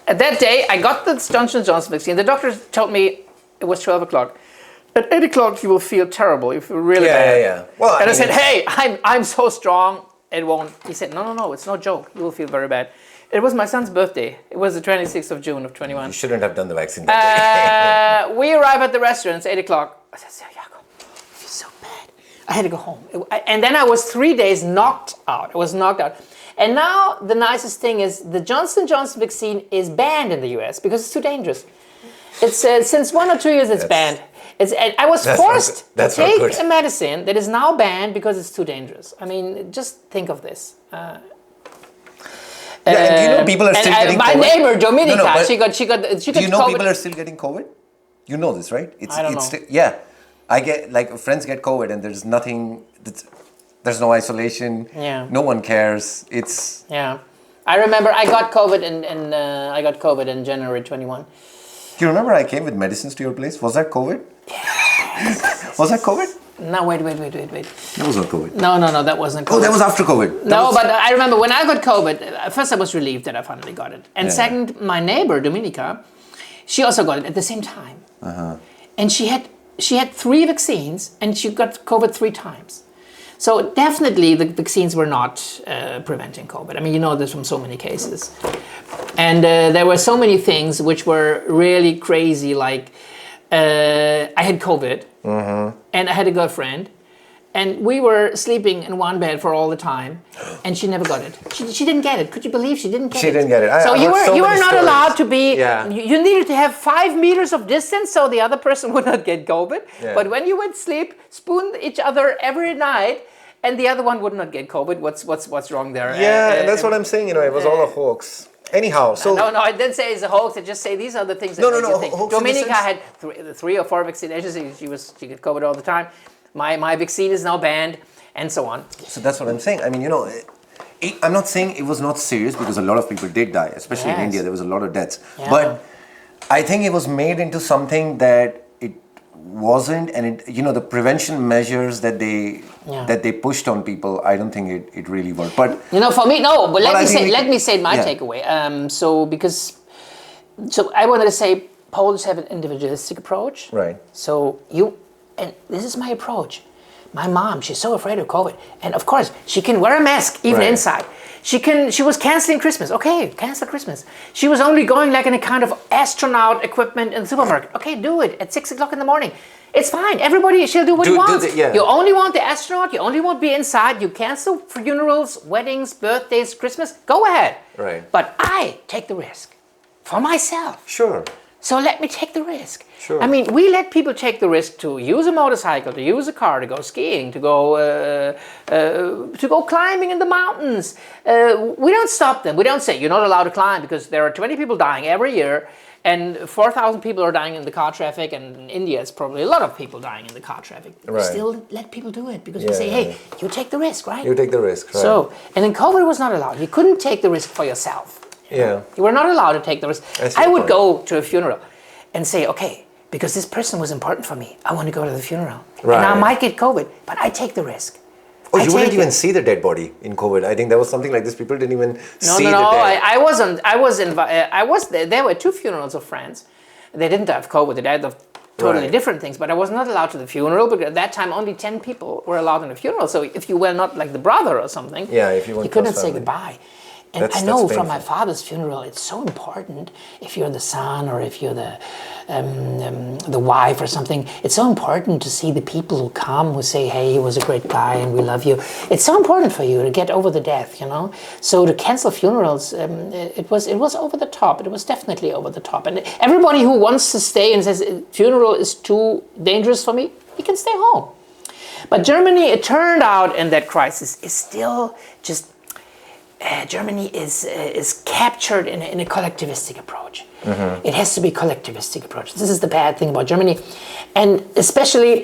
at that day, I got the Johnson & Johnson vaccine. The doctor told me, it was 12 o'clock. At 8 o'clock, you will feel terrible. You feel really bad. Yeah. Well, I said, hey, I'm so strong. It won't. He said, no, it's no joke. You will feel very bad. It was my son's birthday. It was the 26th of June of 21. You shouldn't have done the vaccine that day. We arrived at the restaurant. It's 8 o'clock. I said, Jakob, I feel so bad. I had to go home. And then I was 3 days knocked out. I was knocked out. And now the nicest thing is the Johnson & Johnson vaccine is banned in the US because it's too dangerous. It's since 1 or 2 years it's banned. I was forced to take a medicine that is now banned because it's too dangerous. I mean, just think of this. And do you know people are still getting my COVID? neighbor Dominica, she got do you know COVID. people are still getting COVID? You know this, right? I don't know. I get like friends get COVID and there's nothing. There's no isolation. Yeah. No one cares. It's. Yeah. I remember I got COVID in January 21. Do you remember I came with medicines to your place? Was that COVID? Yes. Was that COVID? No, wait. That was not COVID. No, that wasn't COVID. Oh, that was after COVID. But I remember when I got COVID, at first I was relieved that I finally got it. And second, my neighbor, Dominica, she also got it at the same time. And she had 3 vaccines and she got COVID 3 times. So definitely the vaccines were not preventing COVID. I mean, you know this from so many cases. And there were so many things which were really crazy, like I had COVID and I had a girlfriend and we were sleeping in one bed for all the time and she never got it. She didn't get it. Could you believe she didn't get it? She didn't get it. So you were not allowed to be, Yeah. you needed to have 5 meters of distance so the other person would not get COVID. Yeah. But when you went sleep, spoon each other every night and the other one would not get COVID. What's wrong there? Yeah, and that's what I'm saying. It was all a hoax. Anyhow, so no, I didn't say it's a hoax. I just say these are the things that make you think. Hoax in the Dominica sense- had 3 or 4 vaccinations. She got COVID all the time. My vaccine is now banned, and so on. So that's what I'm saying. I mean, I'm not saying it was not serious because a lot of people did die, especially in Yes. India. There was a lot of deaths. Yeah. But I think it was made into something that it wasn't, and the prevention measures that they pushed on people, I don't think it really worked. But For me, no. But let me say my yeah. takeaway. So I wanted to say Poles have an individualistic approach. Right. So and this is my approach. My mom, she's so afraid of COVID, and of course she can wear a mask even Right. inside. She was canceling Christmas. Okay, cancel Christmas. She was only going like in a kind of astronaut equipment in the supermarket. Okay, do it at 6 o'clock in the morning. It's fine. Everybody, she'll do what he wants. You only want the astronaut. You only want to be inside. You cancel funerals, weddings, birthdays, Christmas. Go ahead. Right. But I take the risk for myself. Sure. So let me take the risk. Sure. I mean, we let people take the risk to use a motorcycle, to use a car, to go skiing, to go climbing in the mountains. We don't stop them. We don't say you're not allowed to climb because there are 20 people dying every year, and 4,000 people are dying in the car traffic. And in India, it's probably a lot of people dying in the car traffic. Right. We still let people do it because we say, hey, you take the risk, right? You take the risk, right? So, and then COVID was not allowed. You couldn't take the risk for yourself. Yeah. You were not allowed to take the risk. I would go to a funeral and say, okay, because this person was important for me, I want to go to the funeral. Right. And I might get COVID, but I take the risk. Oh, you wouldn't even see the dead body in COVID. I think there was something like this. People didn't even see the dead. I wasn't. I was there. There were 2 funerals of friends. They didn't have COVID. They died of totally Right. different things. But I was not allowed to the funeral because at that time only 10 people were allowed in the funeral. So if you were not like the brother or something, if you weren't couldn't close say family. goodbye. And That's I know painful. from my father's funeral, it's so important if you're the son or if you're the wife or something. It's so important to see the people who come, who say, hey, he was a great guy and we love you. It's so important for you to get over the death, So to cancel funerals, it was over the top. It was definitely over the top. And everybody who wants to stay and says funeral is too dangerous for me, he can stay home. But Germany, it turned out in that crisis, is still just Germany is captured in a collectivistic approach. Mm-hmm. It has to be collectivistic approach. This is the bad thing about Germany. And especially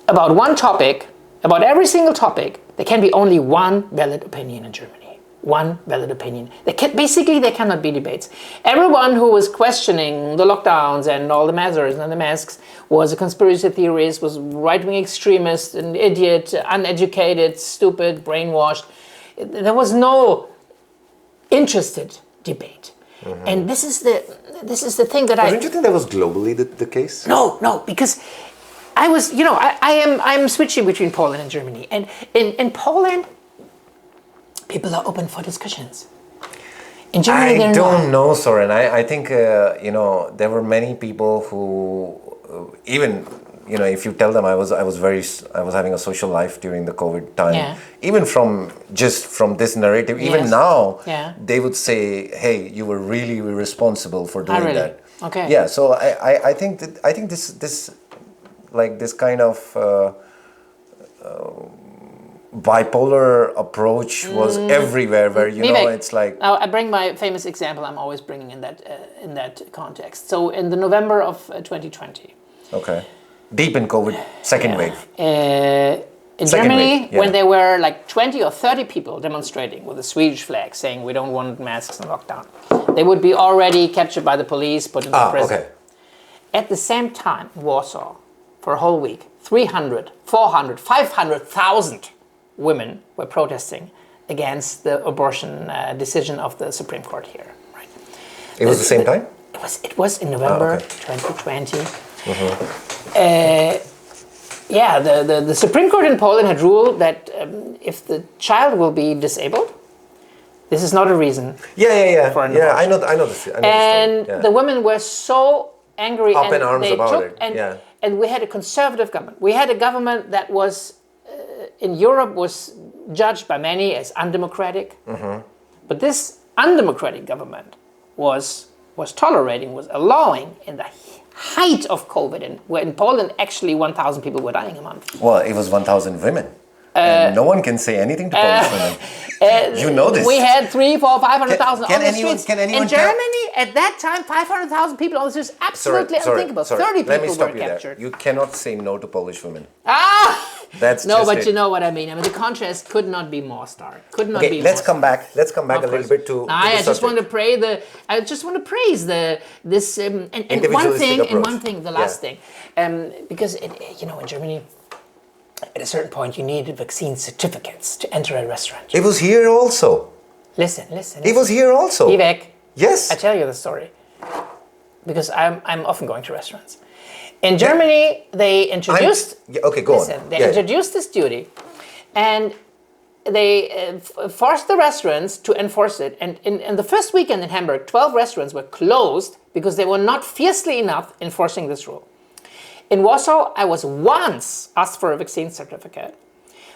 about one topic, about every single topic, there can be only one valid opinion in Germany. One valid opinion. There cannot be debates. Everyone who was questioning the lockdowns and all the measures and the masks was a conspiracy theorist, was right-wing extremist, an idiot, uneducated, stupid, brainwashed. There was no interested debate. Mm-hmm. And this is the thing that Don't you think that was globally the case? No, because I was, I'm switching between Poland and Germany. And in Poland, people are open for discussions. In Germany, I don't know, Soren. I think, there were many people who even, if you tell them I was having a social life during the COVID time, even from this narrative, even now, they would say, hey, you were really responsible for doing that. Okay. Yeah, so I think this kind of bipolar approach was everywhere, where Vivek, it's like. Now I bring my famous example. I'm always bringing in that context. So in the November of 2020, Okay. deep in COVID, second wave. In Second Germany, wave, yeah. when there were like 20 or 30 people demonstrating with a Swedish flag saying we don't want masks and lockdown, they would be already captured by the police, put into prison. Okay. At the same time, Warsaw, for a whole week, 300, 400, 500,000 women were protesting against the abortion decision of the Supreme Court here. Right? It was the same time? It was in November 2020. The Supreme Court in Poland had ruled that if the child will be disabled, this is not a reason. For an abortion. I know this. And the women were so angry up and in arms they about took, it. And we had a conservative government. We had a government that was in Europe was judged by many as undemocratic. But this undemocratic government was tolerating, was allowing in the height of COVID, and where in Poland actually 1,000 people were dying a month. Well, it was 1,000 women. And no one can say anything to Polish women. You know this. We had 300, 400, 500,000 on the streets. Can anyone in Germany, at that time, 500,000 people on the streets, absolutely unthinkable. 30 people were captured. You cannot say no to Polish women. That's no, but you know what I mean. I mean, the contrast could not be more stark. Could not be. Let's come back. Let's come back a little bit to. I just want to praise this and one thing. The last thing, because in Germany, at a certain point, you needed vaccine certificates to enter a restaurant. It was here also. Listen. It was here also. Vivek. Yes. I tell you the story because I'm often going to restaurants. In Germany, they introduced. They introduced this duty, and they forced the restaurants to enforce it. And in the first weekend in Hamburg, 12 restaurants were closed because they were not fiercely enough enforcing this rule. In Warsaw, I was once asked for a vaccine certificate.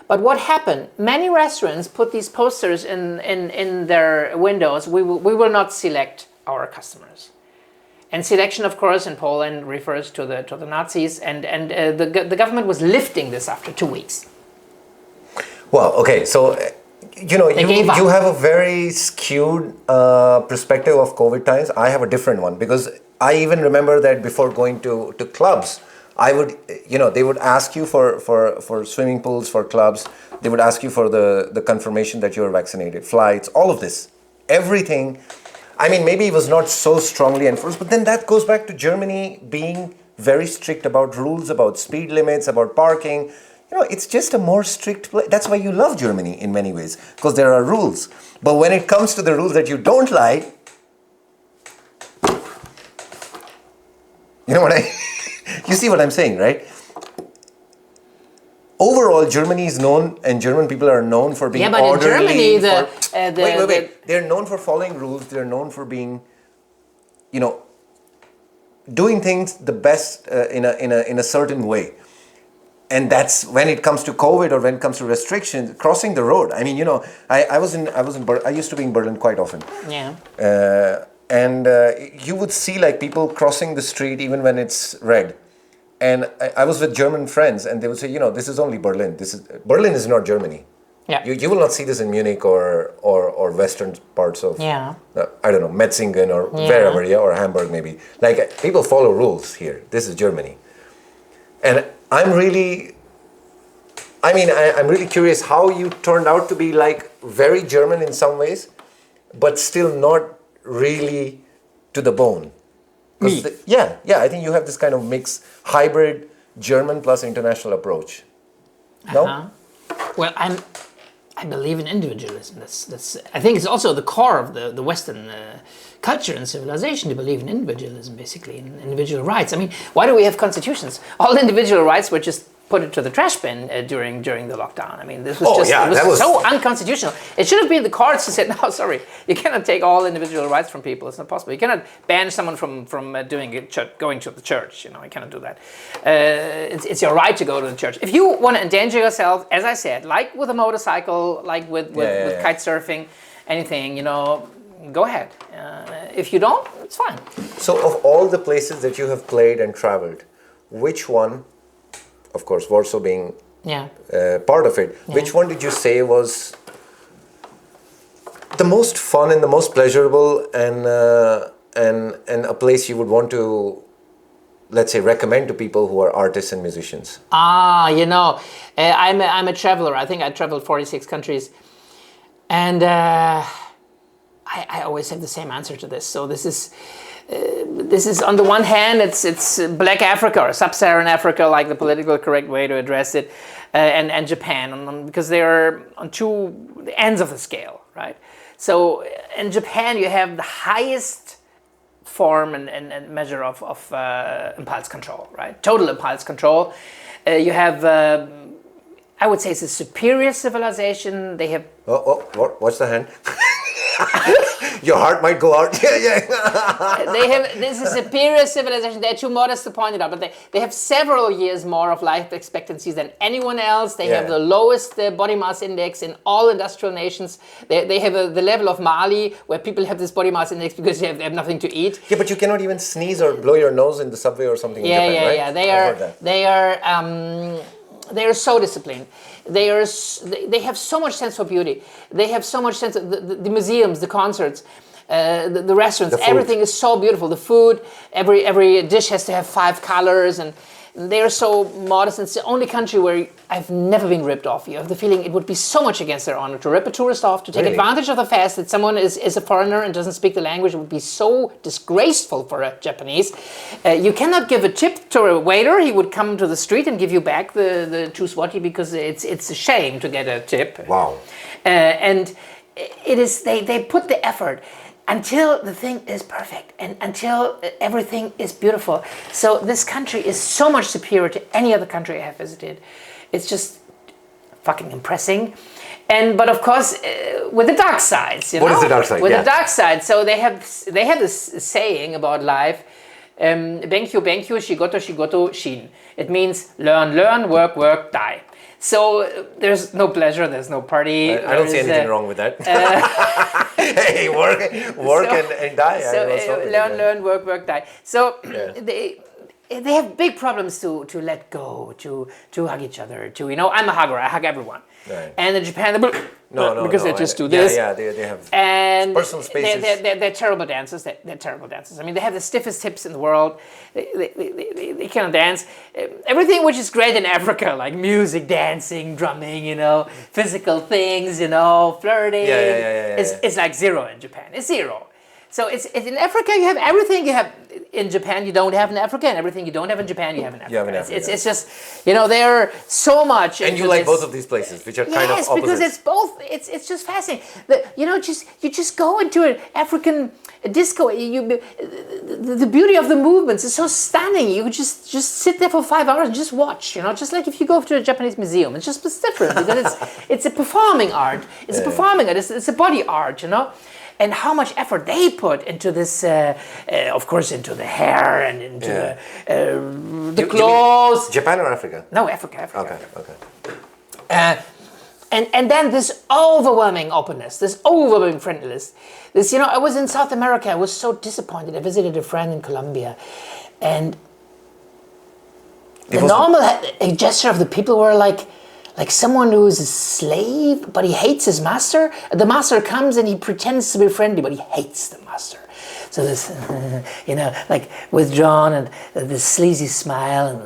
But what happened? Many restaurants put these posters in their windows. We will not select our customers. And selection, of course, in Poland refers to the Nazis, and the government was lifting this after 2 weeks. Well, okay, so you have a very skewed perspective of COVID times. I have a different one because I even remember that before going to clubs, I would, they would ask you for swimming pools, for clubs. They would ask you for the confirmation that you are vaccinated, flights, all of this, everything. I mean, maybe it was not so strongly enforced, but then that goes back to Germany being very strict about rules, about speed limits, about parking. It's just a more strict place. That's why you love Germany in many ways, because there are rules. But when it comes to the rules that you don't like, you see what I'm saying, right? Overall, Germany is known, and German people are known for being orderly. But in Germany, wait. They're known for following rules. They're known for being, doing things the best in a certain way. And that's when it comes to COVID or when it comes to restrictions, crossing the road. I mean, I used to be in Berlin quite often. Yeah. And you would see like people crossing the street even when it's red. And I was with German friends, and they would say, this is only Berlin. Berlin is not Germany. Yeah. You will not see this in Munich or western parts of, I don't know, Metzingen or wherever, or Hamburg maybe. Like, people follow rules here. This is Germany. And I'm really curious how you turned out to be like very German in some ways, but still not really to the bone. Me? I think you have this kind of mix, hybrid German plus international approach. No? Well, I believe in individualism. That's I think it's also the core of the Western culture and civilization to believe in individualism, basically, in individual rights. I mean, why do we have constitutions? All individual rights were just put into the trash bin during the lockdown. I mean, this was so unconstitutional. It should have been the courts who said, no, sorry, you cannot take all individual rights from people. It's not possible. You cannot ban someone from going to the church. You cannot do that. It's your right to go to the church. If you want to endanger yourself, as I said, like with a motorcycle, like with kite surfing, anything, go ahead. If you don't, it's fine. So of all the places that you have played and traveled, which one, of course, Warsaw being part of it, which one did you say was the most fun and the most pleasurable and a place you would want to let's say, recommend to people who are artists and musicians? I'm a traveler. I think I traveled 46 countries. And I always have the same answer to this. So this is on the one hand, it's Black Africa or Sub-Saharan Africa, like the political correct way to address it, and Japan, because they are on two ends of the scale, right? So in Japan, you have the highest form and measure of impulse control, right? Total impulse control. You have, I would say, it's a superior civilization. They have. What's the hand? Your heart might go out. They have this is a superior civilization. They're too modest to point it out, but they have several years more of life expectancies than anyone else. They have the lowest body mass index in all industrial nations. They have the level of Mali, where people have this body mass index because they have nothing to eat. Yeah, but you cannot even sneeze or blow your nose in the subway or something. Yeah, in Japan, right? They are so disciplined. They have so much sense for beauty. They have so much sense of the museums, the concerts, the restaurants. Everything is so beautiful. The food, every dish has to have 5 colors, and they are so modest. It's the only country where I've never been ripped off. You have the feeling it would be so much against their honor to rip a tourist off, to take advantage of the fact that someone is a foreigner and doesn't speak the language. It would be so disgraceful for a Japanese. You cannot give a tip to a waiter. He would come to the street and give you back the 2 zloty because it's a shame to get a tip. Wow. And it is they put the effort until the thing is perfect and until everything is beautiful. So this country is so much superior to any other country I have visited. It's just fucking impressing. But of course, with the dark sides, What is the dark side? With the dark side, so they have this saying about life. Benkyo, benkyo, shigoto, shigoto, shin. It means learn, learn, work, work, die. So there's no pleasure, there's no party. I don't see anything wrong with that. Hey, work and die. So learn, work, work, die. So they have big problems to let go, to hug each other. I'm a hugger. I hug everyone. Right. And in Japan, because they just do this. Yeah, they have and personal spaces. They're terrible dancers. They're terrible dancers. I mean, they have the stiffest hips in the world. They cannot dance. Everything which is great in Africa, like music, dancing, drumming, physical things, flirting. It's like zero in Japan. It's zero. So it's in Africa you have everything you have in Japan you don't have in Africa, and everything you don't have in Japan you have in Africa. It's just they're so much. And you like both of these places, which are kind of opposites. Yes, because it's both. It's just fascinating. You just go into an African disco. The beauty of the movements is so stunning. You just sit there for 5 hours and just watch. Just like if you go to a Japanese museum, it's different because it's a performing art. It's a performing art. It's a body art. And how much effort they put into this, of course, into the hair and into the clothes. Japan or Africa? No, Africa. Okay. And then this overwhelming openness, this overwhelming friendliness. I was in South America. I was so disappointed. I visited a friend in Colombia, and the normal gesture of the people were like someone who's a slave, but he hates his master. The master comes and he pretends to be friendly, but he hates the master. So this, like withdrawn and this sleazy smile. And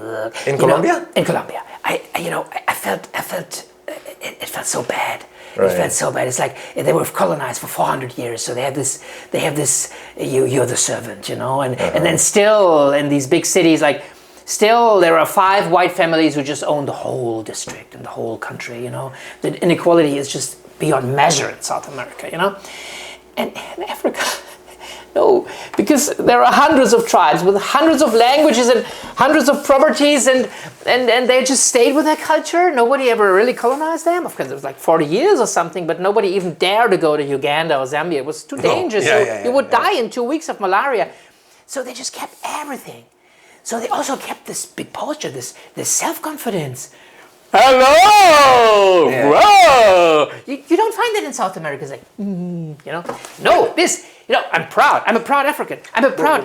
in Colombia? In Colombia, I felt it felt so bad. Right. It felt so bad. It's like they were colonized for 400 years, so they have this. You're the servant, and then still in these big cities like. Still, there are 5 white families who just own the whole district and the whole country, The inequality is just beyond measure in South America, And in Africa, no, because there are hundreds of tribes with hundreds of languages and hundreds of properties and they just stayed with their culture. Nobody ever really colonized them. Of course, it was like 40 years or something, but nobody even dared to go to Uganda or Zambia. It was too dangerous. You would die in 2 weeks of malaria. So they just kept everything. So they also kept this big posture, this self-confidence. Hello, bro. You don't find that in South America. It's like, No, this. I'm proud. I'm a proud African. I'm a proud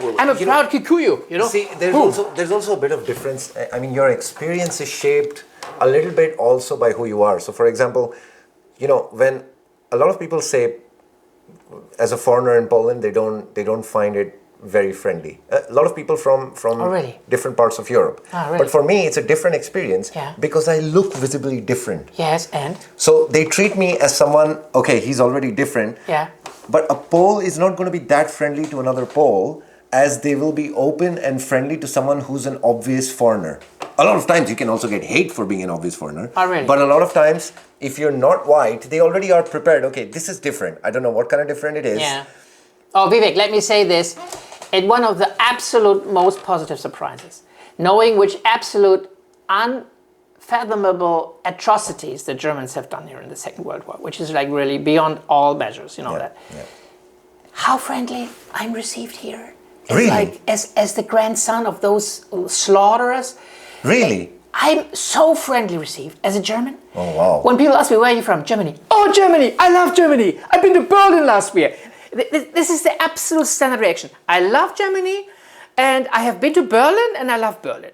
Kikuyu. See, there's also a bit of difference. I mean, your experience is shaped a little bit also by who you are. So, for example, when a lot of people say, as a foreigner in Poland, they don't find it very friendly. A lot of people from Oh, really? different parts of Europe. Ah, really? But for me, it's a different experience Yeah. because I look visibly different. Yes, and? So they treat me as someone, okay, he's already different. Yeah. But a Pole is not going to be that friendly to another Pole as they will be open and friendly to someone who's an obvious foreigner. A lot of times you can also get hate for being an obvious foreigner. Oh, really? But a lot of times, if you're not white, they already are prepared. Okay, this is different. I don't know what kind of different it is. Yeah. Oh, Vivek, let me say this. It's one of the absolute most positive surprises. Knowing which absolute unfathomable atrocities the Germans have done here in the Second World War, which is like really beyond all measures, you know that. Yeah. How friendly I'm received here. It's Really? like as the grandson of those slaughterers. Really? I'm so friendly received as a German. Oh, wow. When people ask me, where are you from? Germany. Oh, Germany. I love Germany. I've been to Berlin last year. This is the absolute standard reaction. I love Germany, and I have been to Berlin, and I love Berlin.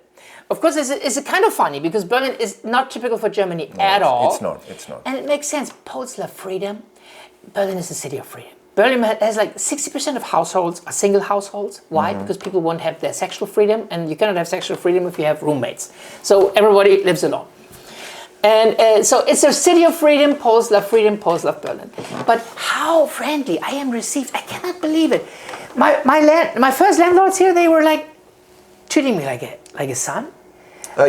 Of course, it's kind of funny because Berlin is not typical for Germany at all. It's not. And it makes sense. Poles love freedom. Berlin is a city of freedom. Berlin has like 60% of households are single households. Why? Because people won't have their sexual freedom, and you cannot have sexual freedom if you have roommates. So everybody lives alone. And so it's a city of freedom. Poles love freedom. Poles love Berlin. But how friendly I am received! I cannot believe it. My first landlords here, they were like treating me like a son.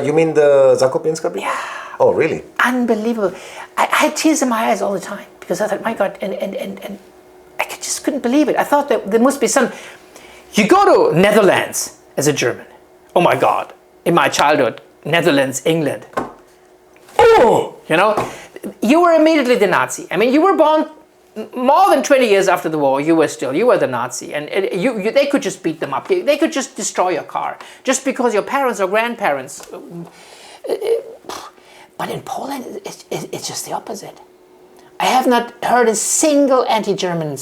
You mean the Zakopinska people? Yeah. Oh, really? Unbelievable. I had tears in my eyes all the time because I thought, my God, and I just couldn't believe it. I thought that there must be some. You go to Netherlands as a German. Oh my God! In my childhood, Netherlands, England. Oh, you know, you were immediately the Nazi. I mean, you were born more than 20 years after the war. You were the Nazi, and they could just beat them up. They could just destroy your car just because your parents or grandparents. But in Poland, it's just the opposite. I have not heard a single anti-German.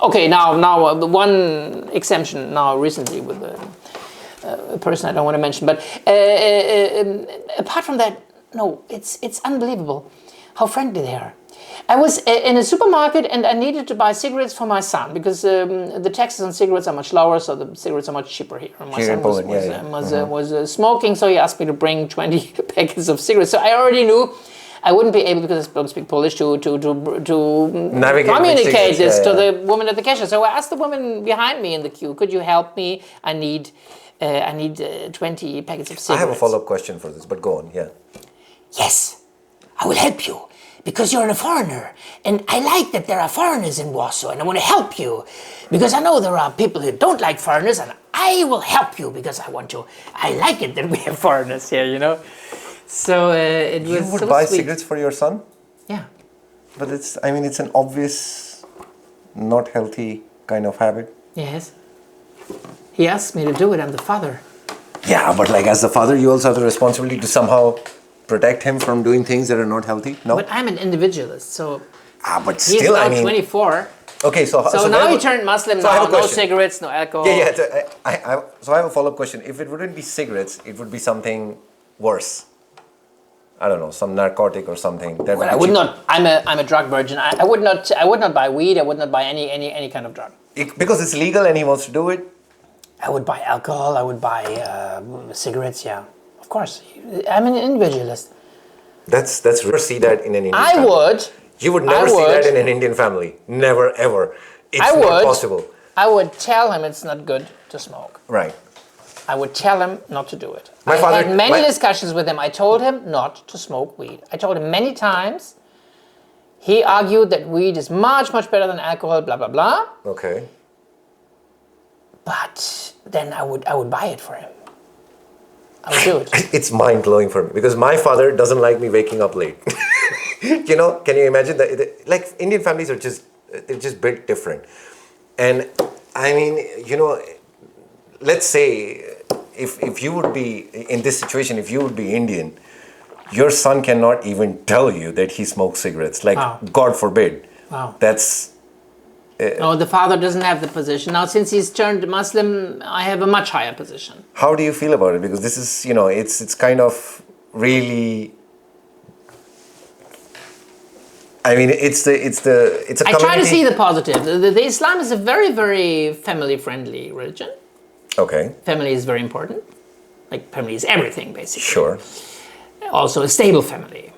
Okay, now the one exemption now recently with a person I don't want to mention, but apart from that, no, it's unbelievable how friendly they are. I was in a supermarket and I needed to buy cigarettes for my son because the taxes on cigarettes are much lower, so the cigarettes are much cheaper here. And my Here son in Poland, was smoking, so he asked me to bring 20 packets of cigarettes. So I already knew I wouldn't be able, because I don't speak Polish, to Navigate communicate this to yeah. the woman at the cashier. So I asked the woman behind me in the queue, could you help me? I need 20 packets of cigarettes. I have a follow-up question for this, but go on, yeah. Yes, I will help you because you're a foreigner. And I like that there are foreigners in Warsaw, and I want to help you because I know there are people who don't like foreigners, and I will help you because I like it that we have foreigners here, you know. So it was You would so buy sweet. cigarettes for your son? Yeah. But it's an obvious, not healthy kind of habit. Yes. He asked me to do it. I'm the father. Yeah, but like as the father, you also have the responsibility to somehow protect him from doing things that are not healthy. No? But I'm an individualist, so But he's still, now 24. Okay, so Now he turned Muslim. So I have Now a no question. cigarettes, no alcohol. Yeah. So I have a follow-up question. If it wouldn't be cigarettes, it would be something worse. I don't know, some narcotic or something. That Well, I would not. I'm a drug virgin. I would not buy weed. I would not buy any kind of drug. Because it's legal and he wants to do it. I would buy alcohol. I would buy cigarettes. Yeah, of course. I'm an individualist. That's rare to see that in an Indian I family. would. You would never see that in an Indian family. Never, ever. It's not possible. I would tell him it's not good to smoke. Right. I would tell him not to do it. My I father- had many my- discussions with him. I told him not to smoke weed. I told him many times. He argued that weed is much, much better than alcohol, blah, blah, blah. Okay. But then I would buy it for him. I would do it. It's mind-blowing for me because my father doesn't like me waking up late. You know, can you imagine that? Like Indian families are they're just built different. And I mean, you know, let's say if you would be in this situation, if you would be Indian, your son cannot even tell you that he smokes cigarettes. Like, Wow. God forbid. Wow. That's No, the father doesn't have the position. Now, since he's turned Muslim, I have a much higher position. how do you feel about it? Because this is, you know, it's kind of really I mean, it's a community. I try to see the positive. The Islam is a very, very family-friendly religion. Okay. Family is very important. Like, family is everything, basically. Sure. Also a stable family,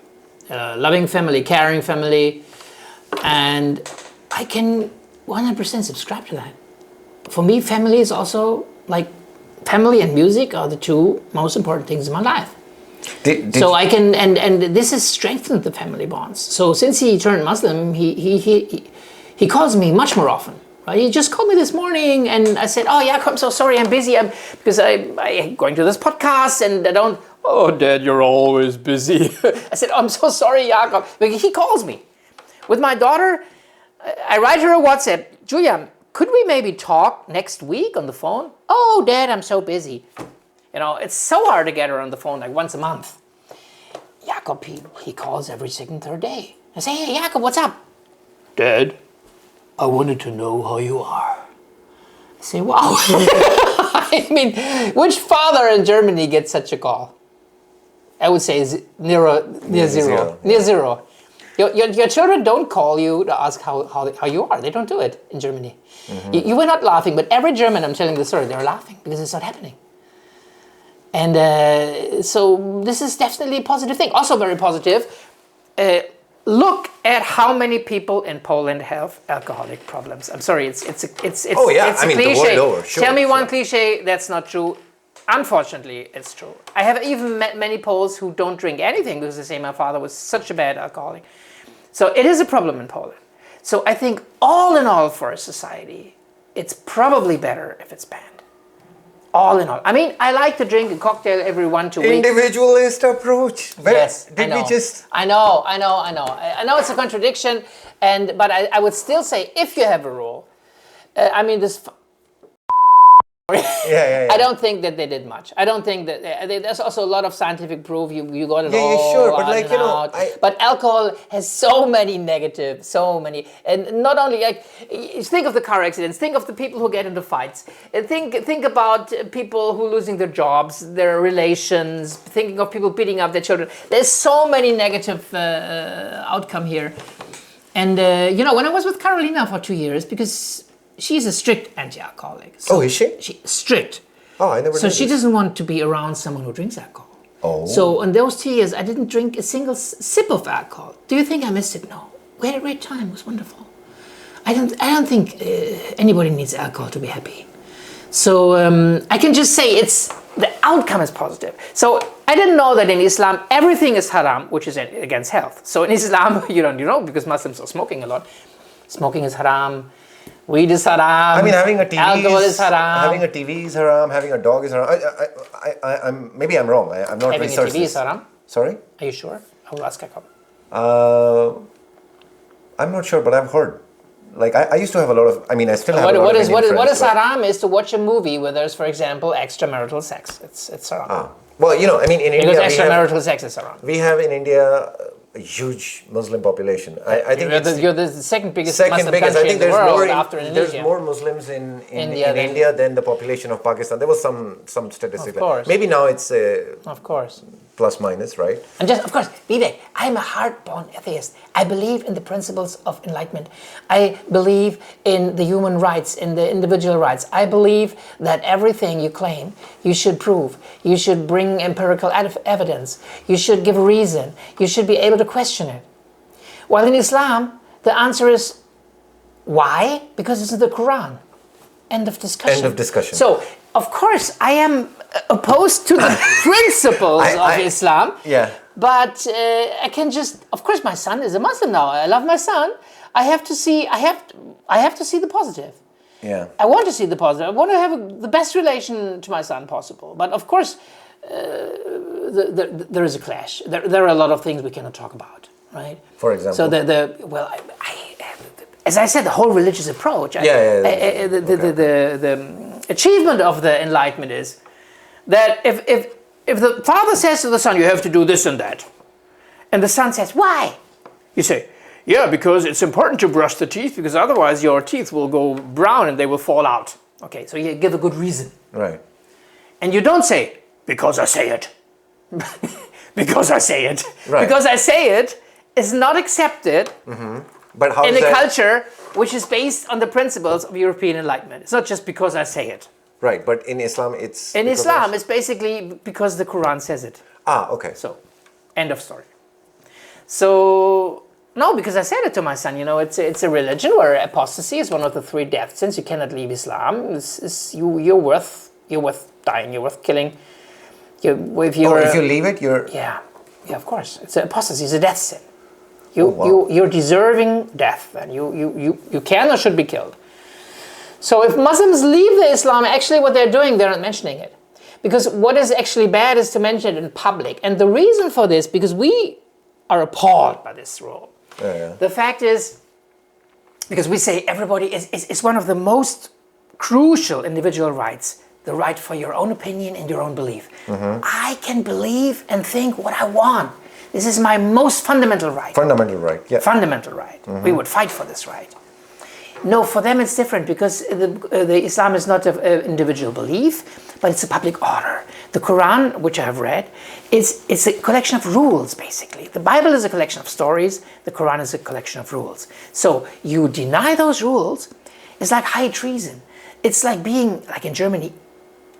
loving family, caring family, and I can 100% subscribe to that. For me, family is also like family and music are the two most important things in my life. So I can, and this has strengthened the family bonds. So since he turned Muslim, he calls me much more often. Right? He just called me this morning, and I said, "Oh, Jakob, I'm so sorry, I'm busy. Because I'm going to this podcast, and I don't." "Oh, Dad, you're always busy." I said, "Oh, I'm so sorry, Jakob." But he calls me. With my daughter, I write her a WhatsApp. "Julia, could we maybe talk next week on the phone?" "Oh, Dad, I'm so busy." You know, it's so hard to get her on the phone like once a month. Jakob, he calls every second, third day. I say, "Hey, Jakob, what's up?" "Dad, I wanted to know how you are." I say, wow. I mean, which father in Germany gets such a call? I would say near zero. Near zero. Your children don't call you to ask how you are. They don't do it in Germany. Mm-hmm. You were not laughing, but every German, I'm telling the story, they're laughing because it's not happening. And so this is definitely a positive thing. Also very positive. Look at how many people in Poland have alcoholic problems. I'm sorry, it's a cliche. The world over. Sure, Tell me one cliche that's not true. Unfortunately, it's true. I have even met many Poles who don't drink anything because they say my father was such a bad alcoholic. So it is a problem in Poland. So I think all in all for a society, it's probably better if it's banned. All in all. I mean, I like to drink a cocktail every 1-2 weeks. Individualist approach. Yes, I know. I know it's a contradiction, but I would still say if you have a rule, I mean this. Yeah. I don't think that they did much. I don't think that there's also a lot of scientific proof. You got it all. Yeah, sure, but like but alcohol has so many, and not only like think of the car accidents, think of the people who get into fights, think about people who are losing their jobs, their relations, thinking of people beating up their children. There's so many negative outcome here, and when I was with Carolina for 2 years because. She's a strict anti-alcoholic. So is she? She's strict. Oh, I never. So she doesn't want to be around someone who drinks alcohol. Oh. So in those 2 years, I didn't drink a single sip of alcohol. Do you think I missed it? No. We had a great time. It was wonderful. I don't think anybody needs alcohol to be happy. So I can just say the outcome is positive. So I didn't know that in Islam everything is haram, which is against health. So in Islam, because Muslims are smoking a lot. Smoking is haram. Weed is haram. I mean, having a TV alcohol is haram. Having a TV is haram. Having a dog is haram. Maybe I'm wrong. I'm not having researched a TV is haram. Sorry? Are you sure? I will ask Jakob. I'm not sure, but I've heard. Like I used to have a lot of. I mean, I still have. What is haram is to watch a movie where there's, for example, extramarital sex. It's haram. Well, I mean, in India, because extramarital sex is haram. We have in India a huge Muslim population. I think you're the second biggest Muslim country I think in the world after Indonesia. There's more Muslims in India than the population of Pakistan. There was some statistics. Of course. Maybe now it's of course plus minus, right? And just of course, Vivek, I'm a hard-born atheist. I believe in the principles of enlightenment. I believe in the human rights, in the individual rights. I believe that everything you claim, you should prove. You should bring empirical evidence. You should give a reason. You should be able to question it. While in Islam, the answer is why? Because it's in the Quran. End of discussion. End of discussion. So, of course, I am opposed to the principles of Islam. Yeah. But I can just, of course, my son is a Muslim now. I love my son. I have to see the positive. Yeah. I want to see the positive. I want to have the best relation to my son possible. But of course, there is a clash. There are a lot of things we cannot talk about, right? For example. So as I said, the whole religious approach. The achievement of the Enlightenment is that if the father says to the son, you have to do this and that, and the son says, why? You say, yeah, because it's important to brush the teeth, because otherwise your teeth will go brown and they will fall out. Okay, so you give a good reason. Right. And you don't say, because I say it. Because I say it. Right. Because I say it, is not accepted But how in is a that? culture which is based on the principles of European enlightenment. It's not just because I say it. Right, but in Islam, it's In because Islam, of- it's basically because the Quran says it. okay. So, end of story. So, no, because I said it to my son, it's a religion where apostasy is one of the 3 death sins. You cannot leave Islam. You're worth dying. You're worth killing. If you leave it, you're yeah, of course. It's apostasy. It's a death sin. wow. You're deserving death, and you can or should be killed. So if Muslims leave the Islam, actually what they're doing, they're not mentioning it. Because what is actually bad is to mention it in public. And the reason for this, because we are appalled by this rule. The fact is, because we say everybody is one of the most crucial individual rights, the right for your own opinion and your own belief. I can believe and think what I want. This is my most fundamental right. fundamental right. Yeah. Fundamental right. We would fight for this right. No, for them it's different because the Islam is not an individual belief, but it's a public order. The Quran, which I have read, it's a collection of rules, basically. The Bible is a collection of stories. The Quran is a collection of rules. So you deny those rules, it's like high treason. It's like being, like in Germany,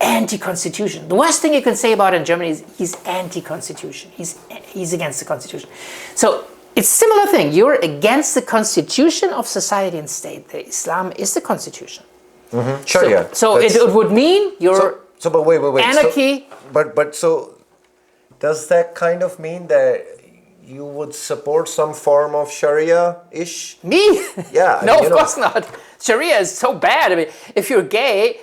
anti-constitution. The worst thing you can say about him in Germany is he's anti-constitution. He's against the constitution. So it's a similar thing. You're against the constitution of society and state. The Islam is the constitution. Sharia. So it would mean you're but wait. anarchy. So does that kind of mean that you would support some form of Sharia-ish? Me? Yeah. No, of course not. Sharia is so bad. I mean, if you're gay,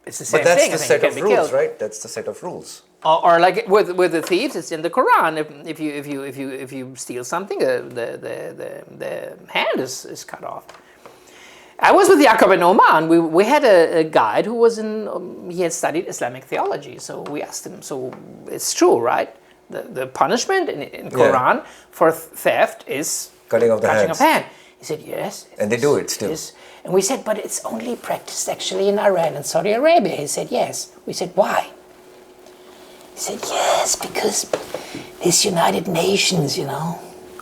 it's the same But that's thing. the I think. set You of can be rules, killed. right? That's the set of rules. Or like with the thieves, it's in the Quran. If you steal something, the hand is cut off. I was with Jakob in Oman. We had a guide who was he had studied Islamic theology. So we asked him. So it's true, right? The punishment in Quran for theft is Cutting off the hand. He said yes. And they do it still. Yes. And we said, but it's only practiced actually in Iran and Saudi Arabia. He said yes. We said why? He said, yes, because this United Nations,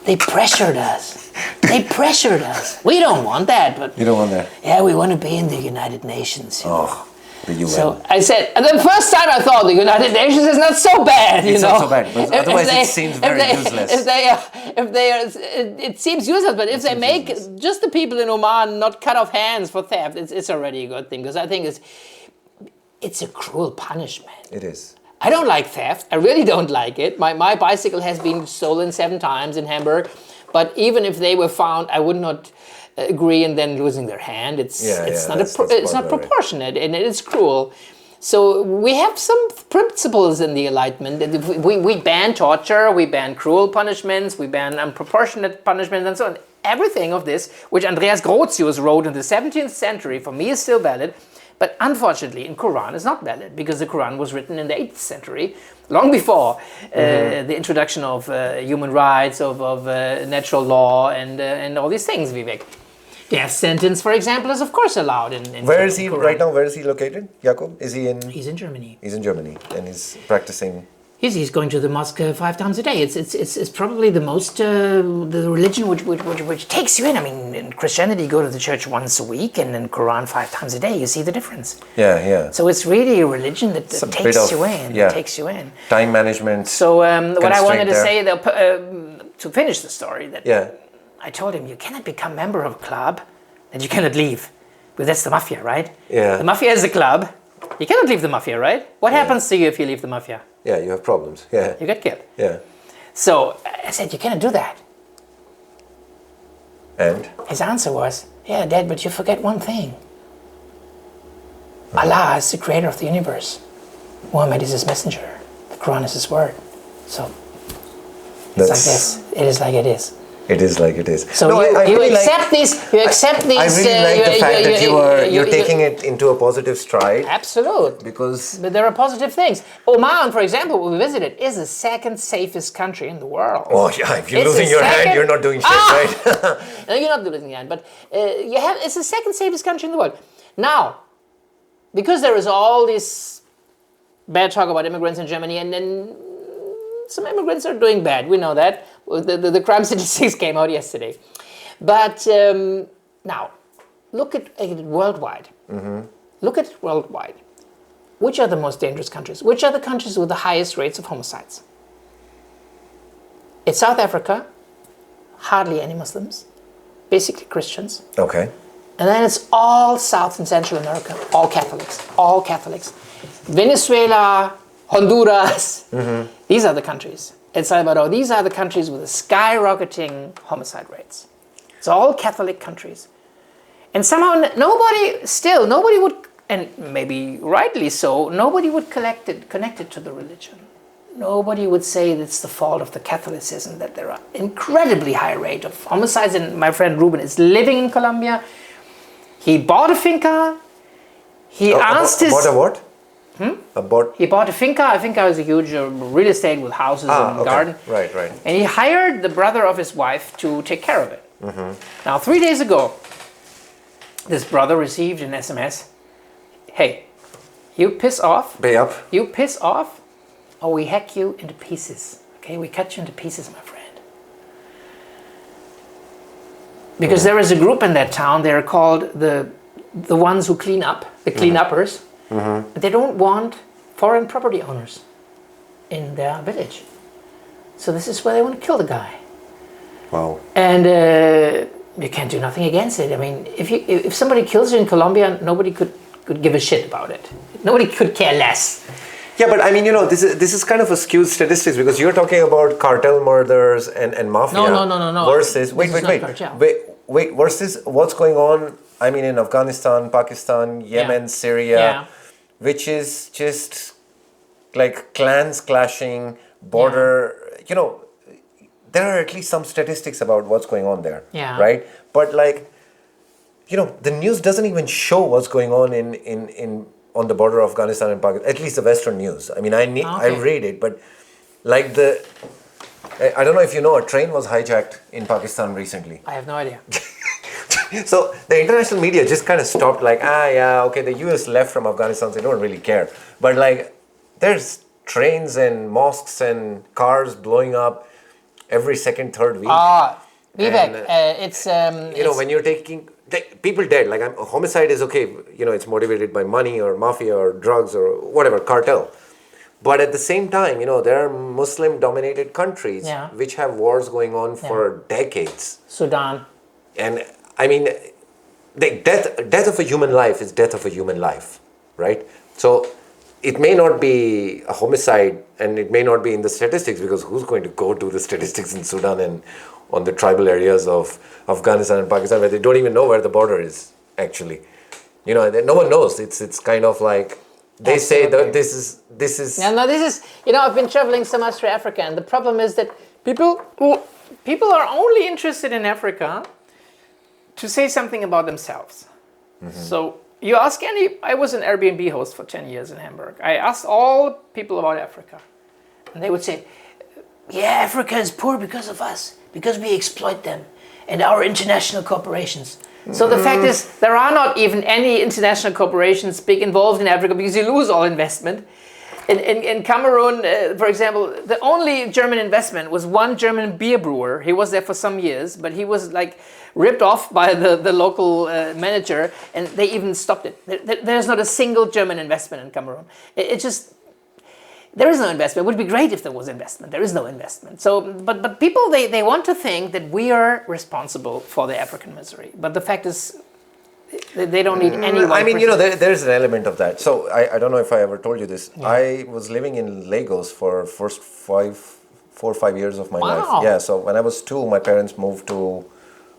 they pressured us. They pressured us. We don't want that, but... You don't want that? Yeah, we want to be in the United Nations. Oh, the UN. So I said, and the first time I thought the United Nations is not so bad, It's not so bad, but otherwise it seems very useless. It seems useless, but if they make just the people in Oman not cut off hands for theft, it's already a good thing, because I think it's a cruel punishment. It is. I don't like theft. I really don't like it. My bicycle has been stolen 7 times in Hamburg, but even if they were found, I would not agree in then losing their hand. It's not proportionate and it's cruel. So we have some principles in the Enlightenment. We ban torture, we ban cruel punishments, we ban unproportionate punishments, and so on. Everything of this, which Andreas Grotius wrote in the 17th century, for me is still valid. But unfortunately, in Quran is not valid because the Quran was written in the 8th century, long before the introduction of human rights, of natural law, and all these things, Vivek. Death sentence, for example, is of course allowed in Where is he Quran. right now? Where is he located, Jakob? Is he in? He's in Germany. He's in Germany, and he's practicing. He's going to the mosque 5 times a day. It's probably the most the religion which takes you in. I mean, in Christianity, you go to the church once a week, and in Quran 5 times a day. You see the difference. Yeah. So it's really a religion that takes you in. Yeah. Takes you in. Time management. So what I wanted to there. say to finish the story, that I told him you cannot become member of a club that you cannot leave, because that's the mafia, right? Yeah. The mafia is a club. You cannot leave the mafia, right? What happens to you if you leave the mafia? Yeah, you have problems. Yeah. You get killed. Yeah. So I said, you cannot do that. And? His answer was, yeah, Dad, but you forget one thing. Allah is the creator of the universe. Muhammad is his messenger. The Quran is his word. So it's like this. It is like it is. It is like it is. So you accept these. You accept these. I really like the fact that you're taking it into a positive stride. Absolute. But there are positive things. Oman, for example, we visited, is the 2nd safest country in the world. Oh yeah, if you're losing your hand, you're not doing shit, right? No, you're not losing your hand, but it's the 2nd safest country in the world. Now, because there is all this bad talk about immigrants in Germany, and then some immigrants are doing bad. We know that. The crime statistics came out yesterday. But now, look at it worldwide. Look at it worldwide. Which are the most dangerous countries? Which are the countries with the highest rates of homicides? It's South Africa, hardly any Muslims, basically Christians. Okay. And then it's all South and Central America, all Catholics, all Catholics. Venezuela, Honduras, these are the countries. El Salvador, these are the countries with the skyrocketing homicide rates. It's all Catholic countries. And somehow nobody would, and maybe rightly so, nobody would connect it to the religion. Nobody would say it's the fault of the Catholicism that there are incredibly high rate of homicides. And my friend Ruben is living in Colombia. He bought a finca. He asked his... Bought a what? He bought a finca. A finca is a huge real estate with houses and garden. Right. And he hired the brother of his wife to take care of it. Now, 3 days ago, this brother received an SMS. Hey, you piss off. Pay up. You piss off, or we hack you into pieces. Okay, we cut you into pieces, my friend. Because there is a group in that town. They're called the ones who clean up, the cleanuppers. They don't want foreign property owners in their village. So this is where they want to kill the guy. Wow. And you can't do nothing against it. I mean, if somebody kills you in Colombia, nobody could give a shit about it. Nobody could care less. Yeah, but I mean, this is kind of a skewed statistics because you're talking about cartel murders and mafia. No. Versus wait. Versus what's going on? I mean, in Afghanistan, Pakistan, Yemen, Syria, which is just like clans clashing, border. There are at least some statistics about what's going on there. Yeah. Right. But the news doesn't even show what's going on in on the border of Afghanistan and Pakistan, at least the Western news. I mean, I read it, but like I don't know if you know, a train was hijacked in Pakistan recently. I have no idea. So the international media just kind of stopped like, the US left from Afghanistan, so they don't really care. But like, there's trains and mosques and cars blowing up every second, third week. Vivek, it's... when you're taking... people dead, like homicide is okay, it's motivated by money or mafia or drugs or whatever, cartel. But at the same time, there are Muslim dominated countries which have wars going on for decades. Sudan. And I mean, the death of a human life is death of a human life, right? So it may not be a homicide and it may not be in the statistics because who's going to go do the statistics in Sudan and on the tribal areas of Afghanistan and Pakistan where they don't even know where the border is actually. No one knows. It's kind of like they say that this is. This is. I've been traveling so much through Africa, and the problem is that people are only interested in Africa to say something about themselves. So you ask I was an Airbnb host for 10 years in Hamburg. I asked all people about Africa, and they would say, "Yeah, Africa is poor because of us, because we exploit them and our international corporations." So the fact is, there are not even any international corporations big involved in Africa because you lose all investment. In Cameroon, for example, the only German investment was one German beer brewer. He was there for some years, but he was like ripped off by the local manager, and they even stopped it. There's not a single German investment in Cameroon. There is no investment. It would be great if there was investment. There is no investment. So, but people, they want to think that we are responsible for the African misery. But the fact is, they don't need anyone. I mean, there's an element of that. So I don't know if I ever told you this. Yeah. I was living in Lagos for first 4 or 5 years of my life. Yeah. So when I was 2, my parents moved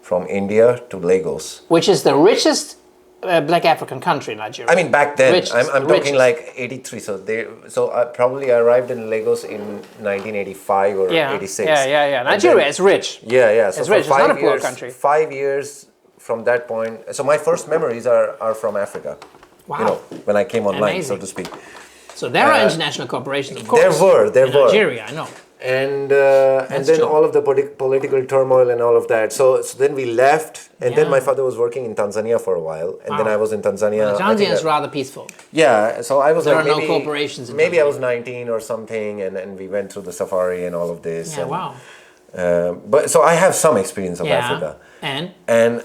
from India to Lagos, which is the richest Black African country, Nigeria. I mean, back then, I'm talking like 83. So I probably arrived in Lagos in 1985 or 86. Yeah. Nigeria is rich. Yeah. So it's rich. It's not a poor country. 5 years from that point. So my first memories are from Africa. Wow. When I came online, Amazing. so to speak. So there are international corporations, of course. There were. Nigeria, I know. and then true. all of the political turmoil and all of that. So then we left, and then my father was working in Tanzania for a while, and then I was in Tanzania. Well, Tanzania is rather peaceful. Yeah, so I was There like are no maybe, corporations in maybe I Tanzania. was 19 or something, and we went through the safari and all of this. Yeah, and, wow. But so I have some experience of Africa, and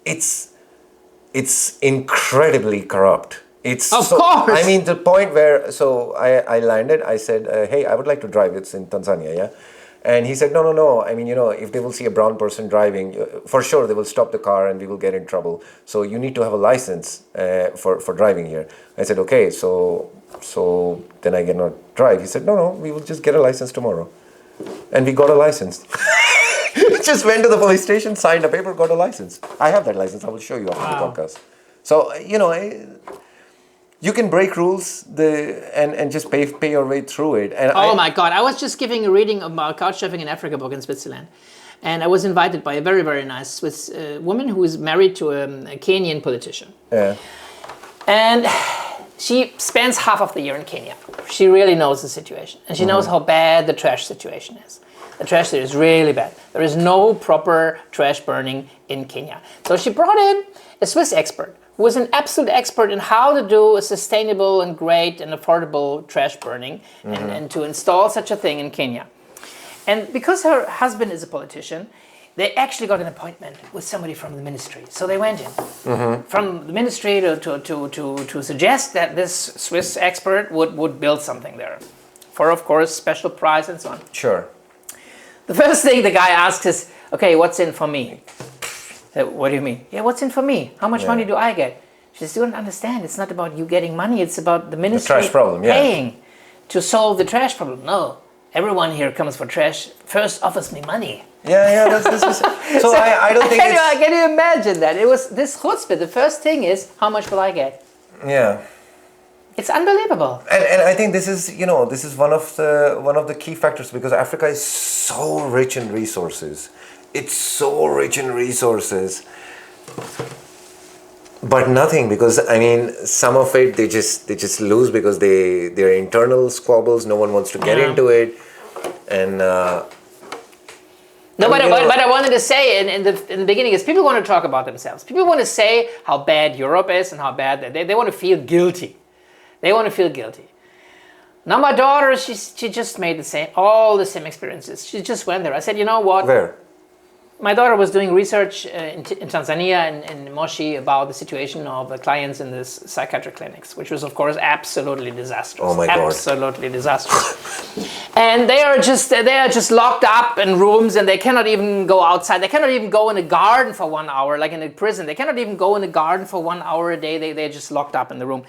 it's incredibly corrupt. It's Of course. I mean, the point where I landed. I said, "Hey, I would like to drive." It's in Tanzania, yeah. And he said, no. I mean, if they will see a brown person driving, for sure they will stop the car and we will get in trouble. So you need to have a license for driving here. I said, okay, so then I cannot drive. He said, no, we will just get a license tomorrow. And we got a license. Just went to the police station, signed a paper, got a license. I have that license. I will show you after the podcast. So, you can break rules and just pay your way through it. And my God. I was just giving a reading about Couchsurfing in Africa book in Switzerland. And I was invited by a very, very nice Swiss woman who is married to a Kenyan politician. Yeah. And she spends half of the year in Kenya. She really knows the situation. And she knows how bad the trash situation is. The trash there is really bad. There is no proper trash burning in Kenya. So she brought in a Swiss expert who was an absolute expert in how to do a sustainable and great and affordable trash burning and to install such a thing in Kenya. And because her husband is a politician, they actually got an appointment with somebody from the ministry. So they went in from the ministry to suggest that this Swiss expert would build something there for, of course, special price and so on. Sure. The first thing the guy asks is, okay, what's in for me? What do you mean? Yeah, what's in for me? How much money do I get? She says, you don't understand. It's not about you getting money. It's about the ministry trash problem, paying to solve the trash problem. No, everyone here comes for trash. First offers me money. Yeah. This is, so I don't think Can you imagine that? It was this chutzpah. The first thing is, how much will I get? Yeah. It's unbelievable. And I think this is one of the key factors, because Africa is so rich in resources. It's so rich in resources, but nothing, because I mean, some of it they just lose because their internal squabbles. No one wants to get into it, and what I wanted to say in the beginning is people want to talk about themselves. People want to say how bad Europe is and how bad they want to feel guilty. They want to feel guilty. Now my daughter, she just made all the same experiences. She just went there. I said, you know what? Where? My daughter was doing research in Tanzania and in Moshi about the situation of the clients in this psychiatric clinics, which was, of course, absolutely disastrous. Oh my God. Absolutely disastrous. And they are just locked up in rooms, and they cannot even go outside. They cannot even go in a garden for 1 hour, like in a prison. They cannot even go in a garden for 1 hour a day. They're just locked up in the room.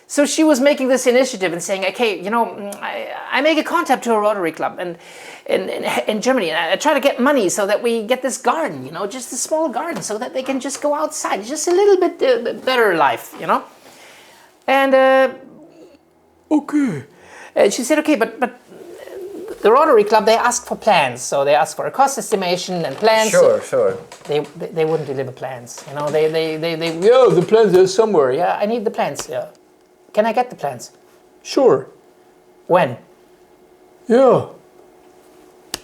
So she was making this initiative and saying, okay, I make a contact to a Rotary Club in Germany, and I try to get money so that we get this garden, just a small garden, so that they can just go outside, just a little bit better life, And okay. And she said, okay, but the Rotary Club, they ask for plans, so they ask for a cost estimation and plans. Sure. They wouldn't deliver plans, the plans are somewhere. Yeah, I need the plans. Yeah. Can I get the plans? Sure. When? Yeah.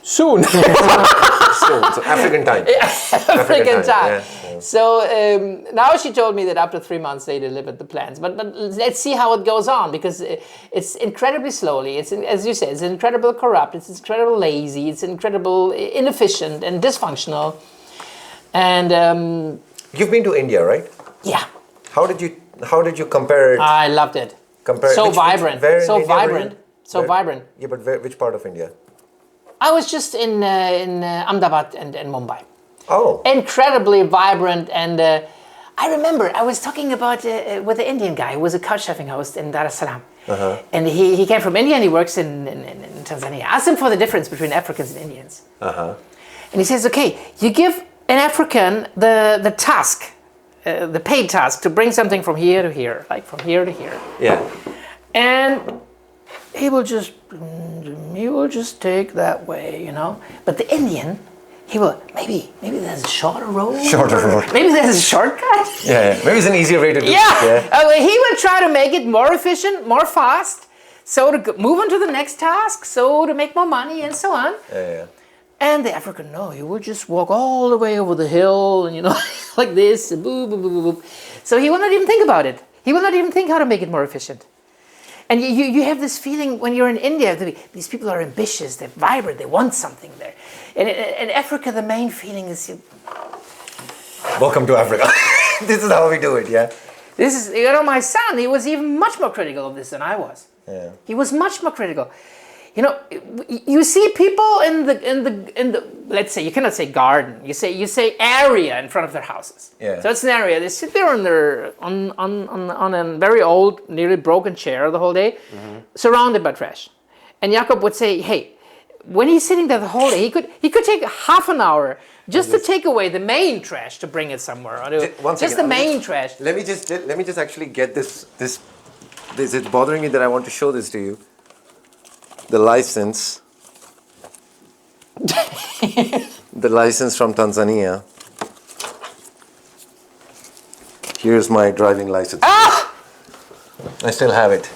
Soon. So African time. African time. Yeah. So now she told me that after 3 months they delivered the plans. But let's see how it goes on, because it's incredibly slowly. It's, as you say, it's incredibly corrupt. It's incredibly lazy. It's incredibly inefficient and dysfunctional. And You've been to India, right? Yeah. How did you compare it? I loved it. Vibrant. Vibrant. Yeah, but which part of India? I was just in Ahmedabad and Mumbai. Oh. Incredibly vibrant, and I remember I was talking about with the Indian guy who was a couchsurfing host in Dar es Salaam. And he came from India and he works in Tanzania. I asked him for the difference between Africans and Indians. And he says, okay, you give an African the task, the paid task to bring something from here to here, like from here to here. Yeah. And he will just take that way, But the Indian, he will, maybe there's a shorter road. Maybe there's a shortcut. Yeah. Maybe it's an easier way to do it. Yeah. He will try to make it more efficient, more fast, so to move on to the next task, so to make more money, and so on. Yeah. And the African, no, he would just walk all the way over the hill, and like this, and boop, boop, boop, boop. So he will not even think about it. He will not even think how to make it more efficient. And you have this feeling when you're in India, these people are ambitious, they're vibrant, they want something there. And in Africa, the main feeling is, Welcome to Africa. This is how we do it, yeah? this is, my son, he was even much more critical of this than I was. Yeah. He was much more critical. You see people in the let's say, you cannot say garden. You say area in front of their houses. Yeah. So it's an area. They sit there on a very old, nearly broken chair the whole day, surrounded by trash. And Jakob would say, hey, when he's sitting there the whole day, he could take half an hour just to take away the main trash to bring it somewhere. Just the main trash. Let me just actually get this. It's bothering me that I want to show this to you. The license. The license from Tanzania. Here's my driving license. Ah! I still have it.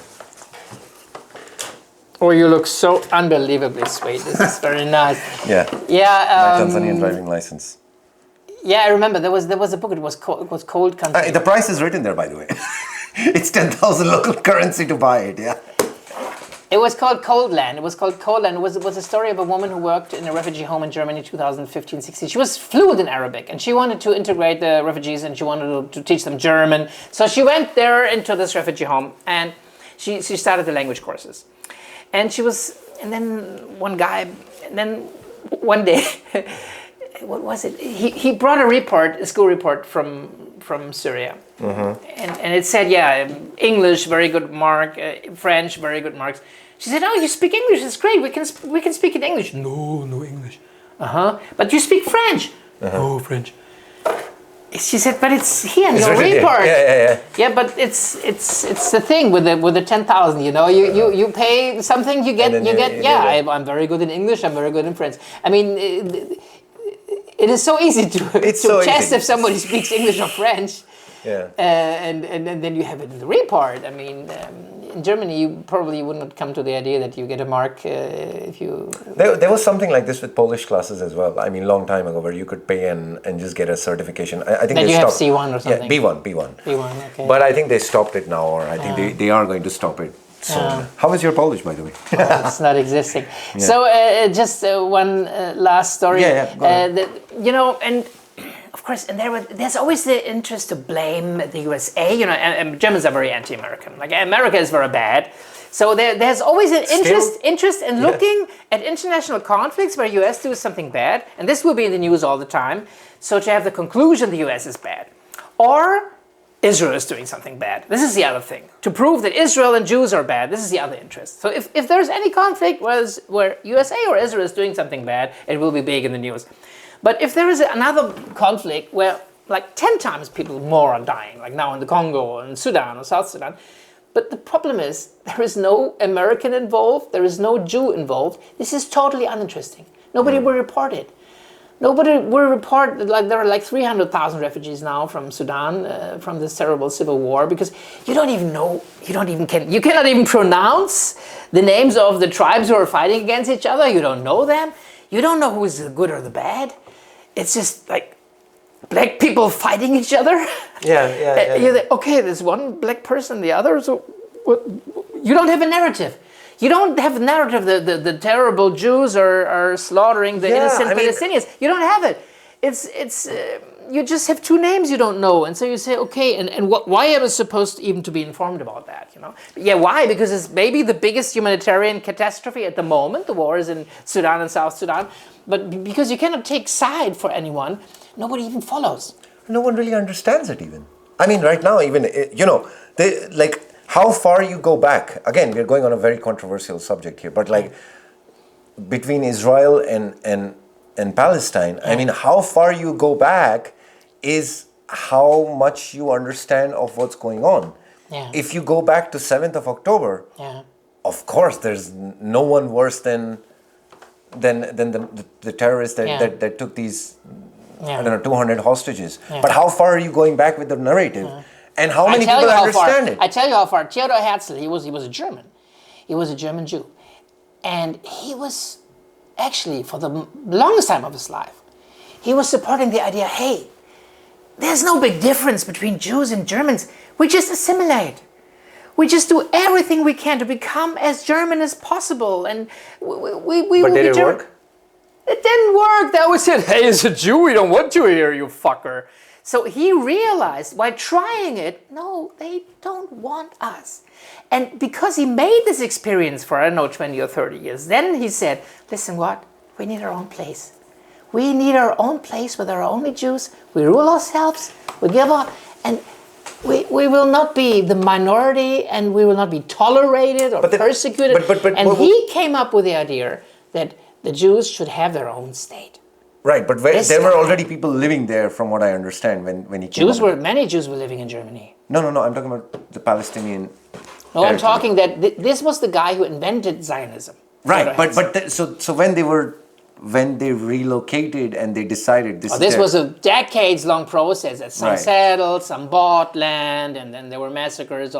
Oh, you look so unbelievably sweet. This is very nice. Yeah. Yeah. My Tanzanian driving license. Yeah, I remember there was a book. It was Cold Country. The price is written there, by the way. It's 10,000 local currency to buy it. Yeah. It was called Cold Land. It was called Cold Land. It was a story of a woman who worked in a refugee home in Germany 2015-16. She was fluent in Arabic, and she wanted to integrate the refugees, and she wanted to teach them German. So she went there into this refugee home, and she started the language courses. And then one day, what was it? He brought a school report from Syria. And it said, English, very good mark, French, very good marks. She said, oh, you speak English, it's great, we can speak in English. No English. But you speak French. No French. She said, but it's here in your report. Yeah. Yeah, but it's the thing with the 10,000. You pay something, you get. I'm very good in English. I'm very good in French. I mean, it is so easy to test if somebody speaks English or French. Yeah. And then you have it in the report. I mean, in Germany, you probably would not come to the idea that you get a mark if you... There was something like this with Polish classes as well. I mean, long time ago, where you could pay and just get a certification. I think that they you stopped. have C1 or something. Yeah, B1. B1, okay. But I think they stopped it now, or I think they are going to stop it soon. How is your Polish, by the way? It's not existing. Yeah. So just one last story. Go ahead. And of course, and there's always the interest to blame the USA. And Germans are very anti-American. Like, America is very bad. So there's always an interest in looking at international conflicts where US do something bad, and this will be in the news all the time. So to have the conclusion the US is bad, or Israel is doing something bad. This is the other thing. To prove that Israel and Jews are bad, this is the other interest. So if there's any conflict where USA or Israel is doing something bad, it will be big in the news. But if there is another conflict where like 10 times people more are dying, like now in the Congo or in Sudan or South Sudan, but the problem is there is no American involved, there is no Jew involved. This is totally uninteresting. Nobody will report it. Nobody will report like there are like 300,000 refugees now from Sudan, from this terrible civil war, because you don't even know, you cannot even pronounce the names of the tribes who are fighting against each other. You don't know them. You don't know who is the good or the bad. It's just like black people fighting each other. Yeah. You're like, okay, there's one black person, the other. So you don't have a narrative. You don't have a narrative. The terrible Jews are slaughtering the innocent Palestinians. You don't have it. It's you just have two names you don't know, and so you say, okay, and why am I supposed even to be informed about that? Yeah, why? Because it's maybe the biggest humanitarian catastrophe at the moment. The war is in Sudan and South Sudan, but because you cannot take side for anyone, nobody even follows. No one really understands it even. I mean, right now, even, how far you go back. Again, we're going on a very controversial subject here, but like between Israel and Palestine, I mean, how far you go back is how much you understand of what's going on. Yeah. If you go back to 7th of October, of course, there's no one worse than the terrorists that took these, 200 hostages. Yeah. But how far are you going back with the narrative? And how many people understand it? I tell you how far. Theodor Herzl, he was a German. He was a German Jew. And he was actually, for the longest time of his life, he was supporting the idea, hey, there's no big difference between Jews and Germans. We just assimilate. We just do everything we can to become as German as possible. And we But will did be it German. work? It didn't work. They always said, hey, as a Jew, we don't want you here, you fucker. So he realized by trying it, no, they don't want us. And because he made this experience for, I don't know, 20 or 30 years, then he said, listen, what? We need our own place. We need our own place where there are only Jews. We rule ourselves. We give up. And we will not be the minority, and we will not be tolerated or persecuted. And he came up with the idea that the Jews should have their own state. Right, but there were already people living there, from what I understand, when he came Many Jews were living in Germany. No, I'm talking about the Palestinian. No, I'm talking that this was the guy who invented Zionism. Right, so when they relocated and they decided this was a decades-long process. That some settled, some bought land, and then there were massacres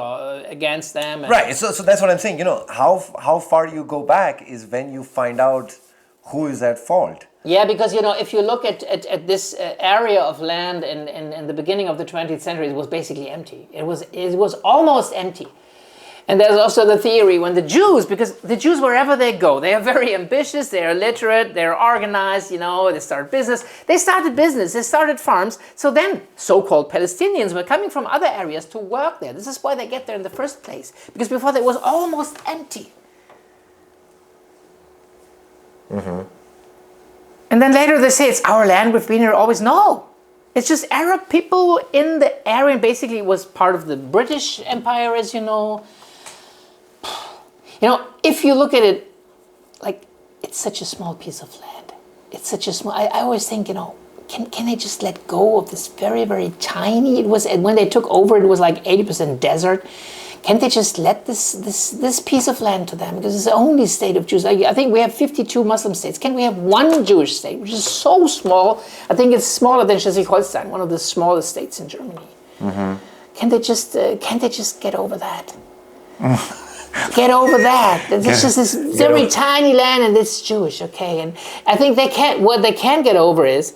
against them. Right, so that's what I'm saying. You know, how far you go back is when you find out who is at fault. Yeah, because, you know, if you look at this area of land in the beginning of the 20th century, it was basically empty. It was almost empty. And there's also the theory when the Jews, because the Jews, wherever they go, they are very ambitious, they are literate, they're organized, you know, they start business. They started farms. So then so-called Palestinians were coming from other areas to work there. This is why they get there in the first place. Because before that it was almost empty. Mm-hmm. And then later they say it's our land, we've been here always. No, it's just Arab people in the area, and basically it was part of the British Empire, as you know. You know, if you look at it, like, it's such a small piece of land. It's such a small, I always think, you know, can they just let go of this very, very tiny, it was, and when they took over, it was like 80% desert. Can't they just let this piece of land to them? Because it's the only state of Jews. I think we have 52 Muslim states. Can we have one Jewish state, which is so small? I think it's smaller than Schleswig-Holstein, one of the smallest states in Germany. Mm-hmm. Can't they just get over that? Get over that. It's just this very tiny land, and it's Jewish, okay? And I think what they can't get over is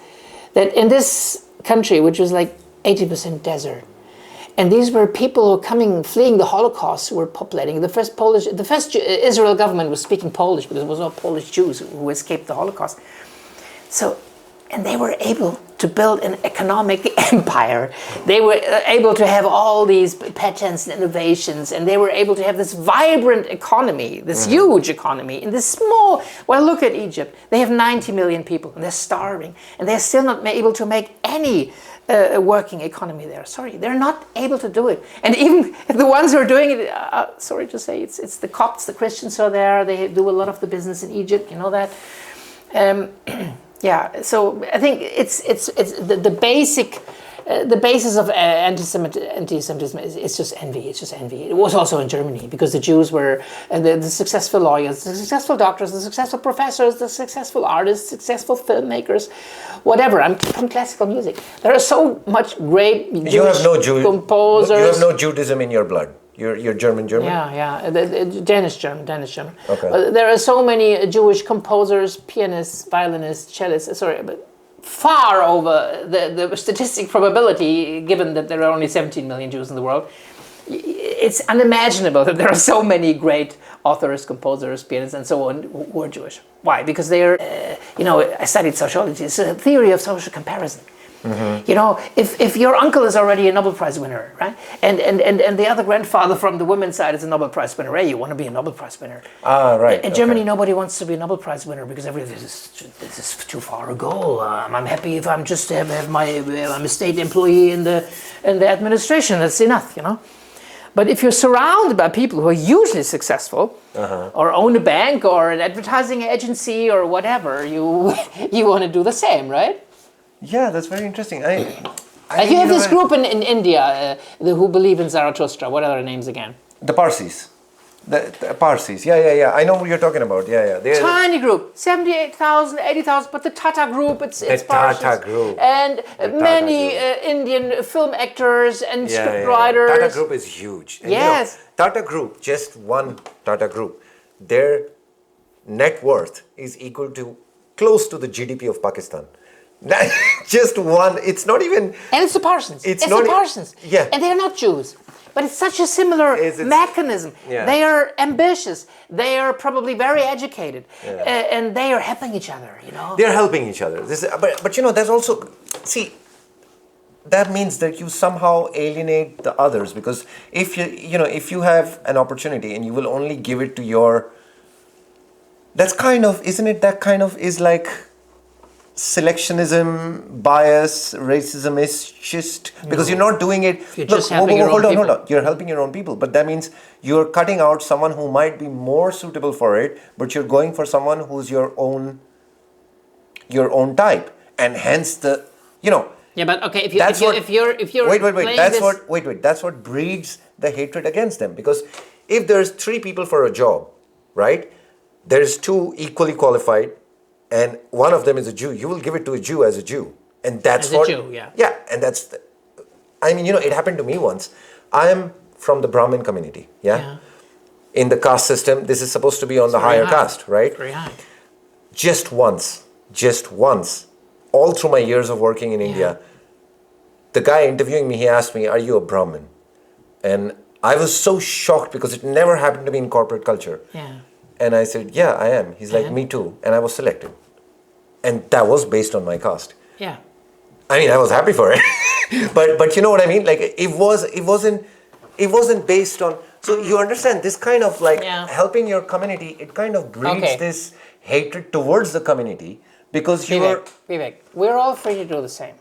that in this country, which was like 80% desert, and these were people who were fleeing the Holocaust, who were populating. The first Israel government was speaking Polish because it was all Polish Jews who escaped the Holocaust. So, and they were able to build an economic empire. They were able to have all these patents and innovations, and they were able to have this vibrant economy, this huge economy, in this small, well, look at Egypt. They have 90 million people, and they're starving, and they're still not able to make any working economy there. Sorry, they're not able to do it. And even the ones who are doing it, sorry to say, it's the Copts, the Christians are there. They do a lot of the business in Egypt, you know that. Yeah, so I think it's the basis of anti-Semitism is just envy. It's just envy. It was also in Germany because the Jews were the successful lawyers, the successful doctors, the successful professors, the successful artists, successful filmmakers, whatever. I'm from classical music. There are so much great Jewish composers. You have no Judaism in your blood. You're German. Yeah. Danish German. Okay. There are so many Jewish composers, pianists, violinists, cellists. But far over the statistic probability, given that there are only 17 million Jews in the world. It's unimaginable that there are so many great authors, composers, pianists, and so on who are Jewish. Why? Because they're, I studied sociology. It's a theory of social comparison. Mm-hmm. You know, if your uncle is already a Nobel Prize winner, right, and the other grandfather from the women's side is a Nobel Prize winner, hey, you want to be a Nobel Prize winner. Right. In Germany, nobody wants to be a Nobel Prize winner because this is too far a goal. I'm happy if I'm just I'm a state employee in the administration. That's enough, you know. But if you're surrounded by people who are usually successful, or own a bank or an advertising agency or whatever, you want to do the same, right? Yeah, that's very interesting. You have this group in India who believe in Zarathustra. What are their names again? The Parsis. The Parsis, yeah. I know what you're talking about. Yeah. Tiny group, 78,000, 80,000, but the Tata group, it's Parsis. Tata group. And many Indian film actors and script writers. Tata group is huge. And yes. Tata group, just one Tata group, their net worth is equal to close to the GDP of Pakistan. Just one. It's not even. And it's the Parsons. It's the Parsons. Yeah. And they're not Jews. But it's such a similar mechanism. Yeah. They are ambitious. They are probably very educated. And they are helping each other, They're helping each other. But that's also, see, that means that you somehow alienate the others, because if you have an opportunity and you will only give it to that's kind of, isn't it, that kind of is like selectionism, bias, racism is just because you're not doing it. You're just helping your own people. Hold on. You're helping your own people, but that means you're cutting out someone who might be more suitable for it, but you're going for someone who's your own type, and hence the. Yeah, but okay. If you're wait. That's what breeds the hatred against them, because if there's 3 people for a job, right? There's 2 equally qualified, and one of them is a Jew. You will give it to a Jew as a Jew, and that's as a Jew, yeah. Yeah, and that's. It happened to me once. I am from the Brahmin community. Yeah. In the caste system, this is supposed to be on the higher caste, right? Very high. Just once, all through my years of working in India, the guy interviewing me, he asked me, "Are you a Brahmin?" And I was so shocked because it never happened to me in corporate culture. Yeah. And I said, "Yeah, I am." He's like, "Me too." And I was selected. And that was based on my caste. Yeah. I was happy for it. but you know what I mean? Like it wasn't based on. So you understand this kind of helping your community, it kind of breeds this hatred towards the community, because Vivek, we're all free to do the same.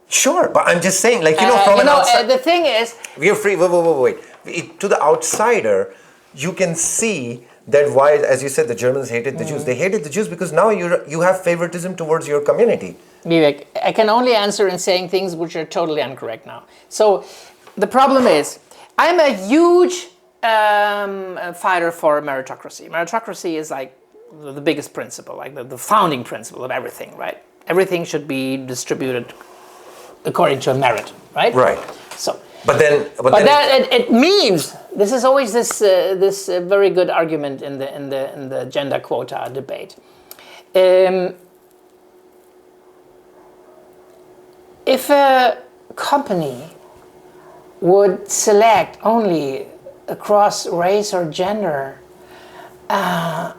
Sure, but I'm just saying, from an outside. The thing is, we are free. Wait. To the outsider, you can see that why, as you said, the Germans hated the Jews. They hated the Jews because now you have favoritism towards your community. Vivek, I can only answer in saying things which are totally incorrect now. So the problem is, I'm a huge fighter for meritocracy. Meritocracy is like the biggest principle, like the founding principle of everything, right? Everything should be distributed according to a merit, right? Right. So. But then it means this is always this very good argument in the gender quota debate. If a company would select only across race or gender, and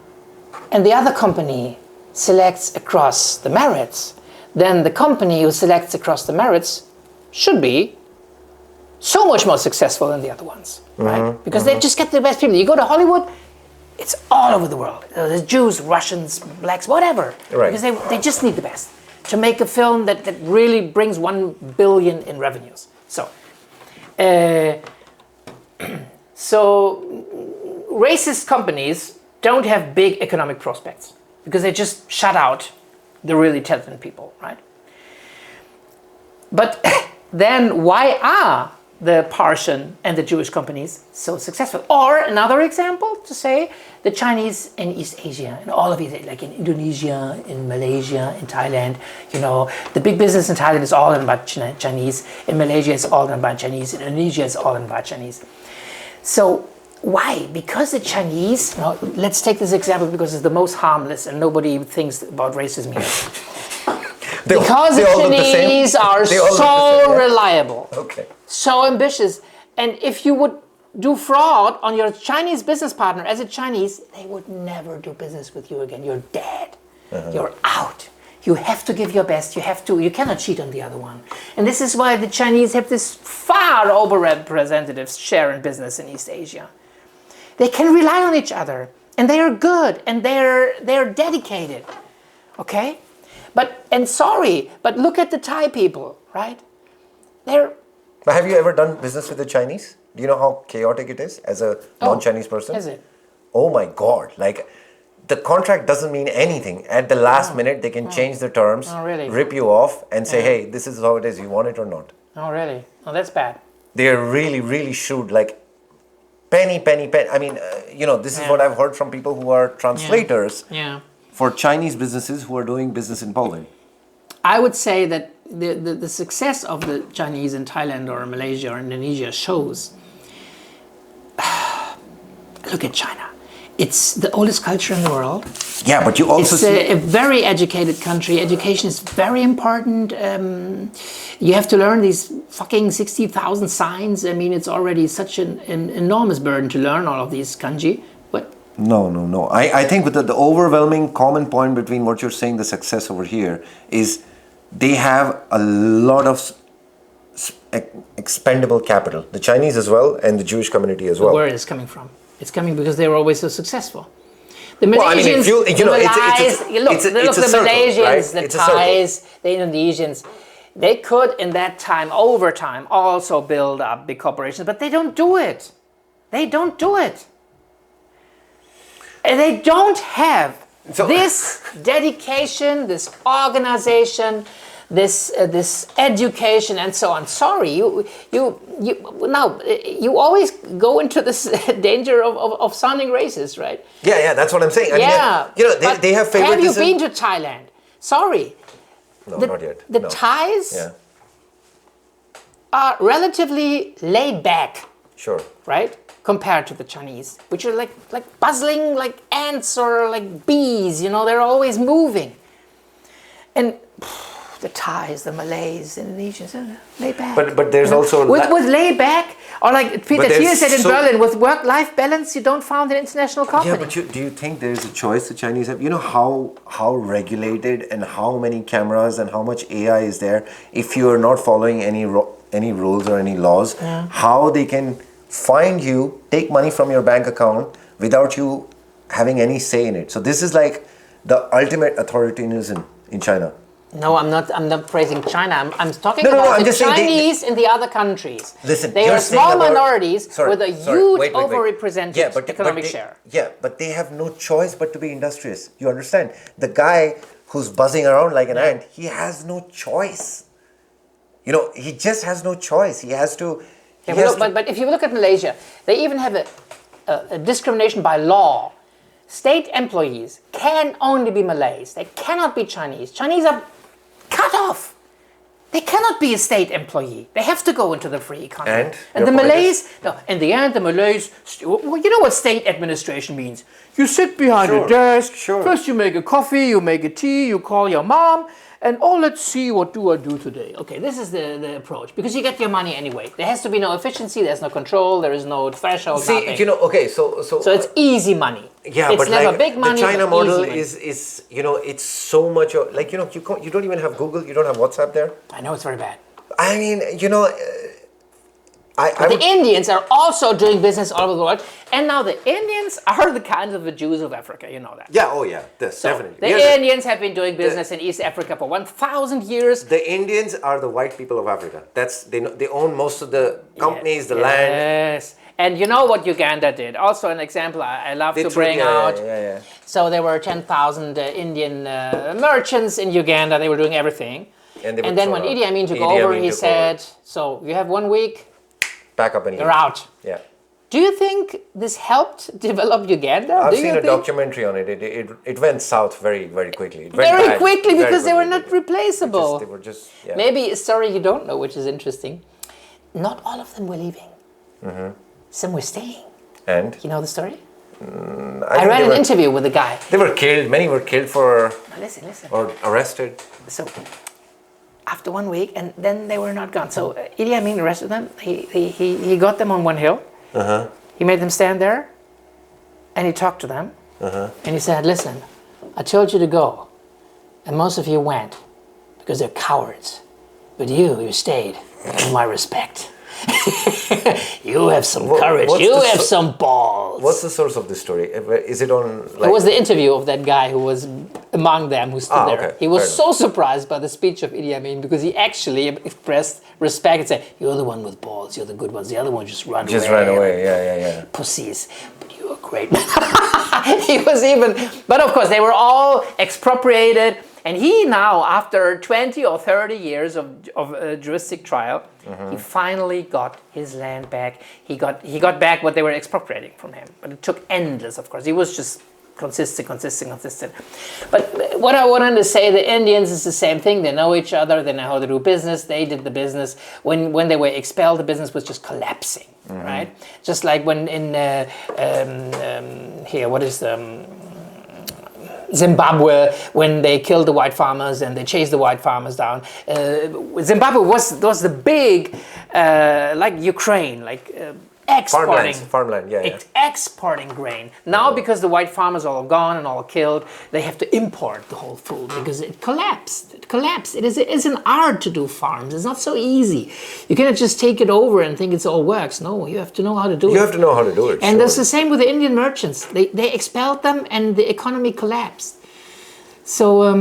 the other company selects across the merits, then the company who selects across the merits should be so much more successful than the other ones, right? Because they just get the best people. You go to Hollywood, it's all over the world. There's Jews, Russians, blacks, whatever. Right. Because they just need the best to make a film that really brings 1 billion in revenues. So racist companies don't have big economic prospects because they just shut out the really talented people, right? But then why are the Parsian and the Jewish companies so successful? Or another example to say, the Chinese in East Asia, and all of it, like in Indonesia, in Malaysia, in Thailand, the big business in Thailand is all about Chinese. In Malaysia, it's all about Chinese. In Indonesia, it's all about Chinese. So why? Because the Chinese, let's take this example because it's the most harmless and nobody thinks about racism here. Because the Chinese are so reliable, so ambitious, and if you would do fraud on your Chinese business partner as a Chinese, they would never do business with you again. You're dead. You're out. You have to give your best. You cannot cheat on the other one. And this is why the Chinese have this far overrepresented share in business in East Asia. They can rely on each other, and they are good, and they're dedicated. Okay? But look at the Thai people, right? Have you ever done business with the Chinese? Do you know how chaotic it is as a non-Chinese person? Is it? Oh my God. The contract doesn't mean anything. At the last minute, they can change the terms, rip you off, and say, hey, this is how it is. You want it or not? Oh, really? Oh, that's bad. They are really, really shrewd. penny. I mean, this is what I've heard from people who are translators for Chinese businesses who are doing business in Poland. I would say that the success of the Chinese in Thailand or Malaysia or Indonesia shows. Look at China. It's the oldest culture in the world. Yeah, but you also it's a very educated country. Education is very important. You have to learn these fucking 60,000 signs. I mean, it's already such an enormous burden to learn all of these kanji. But no. I think with the overwhelming common point between what you're saying, the success over here, is they have a lot of expendable capital. The Chinese as well, and the Jewish community as well. Where is it coming from? It's coming because they were always so successful. The Malaysians, well, I mean, the Malaysians, right? The Thais, the Indonesians, they could in that time, over time, also build up big corporations, but they don't do it. They don't do it. And they don't have this dedication, this organization, this education and so on. Sorry, you always go into this danger of sounding racist, right? Yeah, that's what I'm saying. I mean, they have favoritism. Have you been to Thailand? Sorry. No, not yet. The Thais are relatively laid back. Sure. Right? Compared to the Chinese, which are like buzzing like ants or like bees, they're always moving. And the Thais, the Malays, Indonesians, lay back. But there's also with lay back, or like Peter Thiel said in Berlin, with work-life balance, you don't found an international company. Yeah, but do you think there's a choice the Chinese have? You know how regulated and how many cameras and how much AI is there? If you are not following any rules or any laws, how they can find you, take money from your bank account without you having any say in it? So this is like the ultimate authoritarianism in China. No, I'm not praising China. I'm talking about the Chinese in the other countries. Listen, they are small minorities with a huge overrepresented economic share. Yeah, but they have no choice but to be industrious. You understand? The guy who's buzzing around like an ant, he has no choice. He just has no choice. He has to. But if you look at Malaysia, they even have a discrimination by law. State employees can only be Malays. They cannot be Chinese. Chinese are cut off. They cannot be a state employee. They have to go into the free economy. And the Malays, in the end, the Malays, you know what state administration means. You sit behind a desk, first you make a coffee, you make a tea, you call your mom, and let's see, what do I do today? Okay, this is the approach, because you get your money anyway. There has to be no efficiency, there's no control, there is no threshold, nothing. So it's easy money. Yeah, it's but never big money. The China model is it's so much you don't even have Google, you don't have WhatsApp there. I know, it's very bad. I mean, the Indians are also doing business all over the world, and now the Indians are the kinds of the Jews of Africa. You know that. Yeah, definitely. The Indians have been doing business in East Africa for 1,000 years. The Indians are the white people of Africa. They own most of the companies, the land. Yes. And you know what Uganda did? Also an example I love to bring out. Yeah. So there were 10,000 Indian merchants in Uganda. They were doing everything. And then when Idi Amin took over, he said, so you have 1 week. Back up and you're out. Yeah. Do you think this helped develop Uganda? I've seen a documentary on it. It went south very, very quickly. Very quickly because they were not replaceable. They were just Maybe a story you don't know, which is interesting. Not all of them were leaving. Mm-hmm. Some were staying. And? You know the story? I read an interview with a guy. They were killed. Many were killed Listen. Or arrested. So after 1 week, and then they were not gone. So Idi Amin arrested them. He got them on one hill. Uh-huh. He made them stand there, and he talked to them. Uh-huh. And he said, listen, I told you to go, and most of you went because they're cowards. But you stayed. To my respect. You have some courage. You have some balls. What's the source of this story? Is it on? It was the interview of that guy who was among them, who stood there. Okay. He was so surprised by the speech of Idi Amin because he actually expressed respect and said, "You're the one with balls. You're the good ones. The other one just ran away. Just ran away. Yeah. Pussies. But you're great." He was even. But of course, they were all expropriated. And he now, after 20 or 30 years of juristic trial, he finally got his land back. He got back what they were expropriating from him. But it took endless, of course. He was just consistent. But what I wanted to say, the Indians is the same thing. They know each other. They know how to do business. They did the business. When they were expelled, the business was just collapsing, right? Just like when in Zimbabwe, when they killed the white farmers and they chased the white farmers down. Zimbabwe was the big, like Ukraine, like exporting farmland, exporting grain. Now, because the white farmers are all gone and all killed, they have to import the whole food because it collapsed. It's an art to do farms. It's not so easy. You cannot just take it over and think it all works. No, you have to know how to do it. You have to know how to do it. And that's the same with the Indian merchants. They expelled them and the economy collapsed. So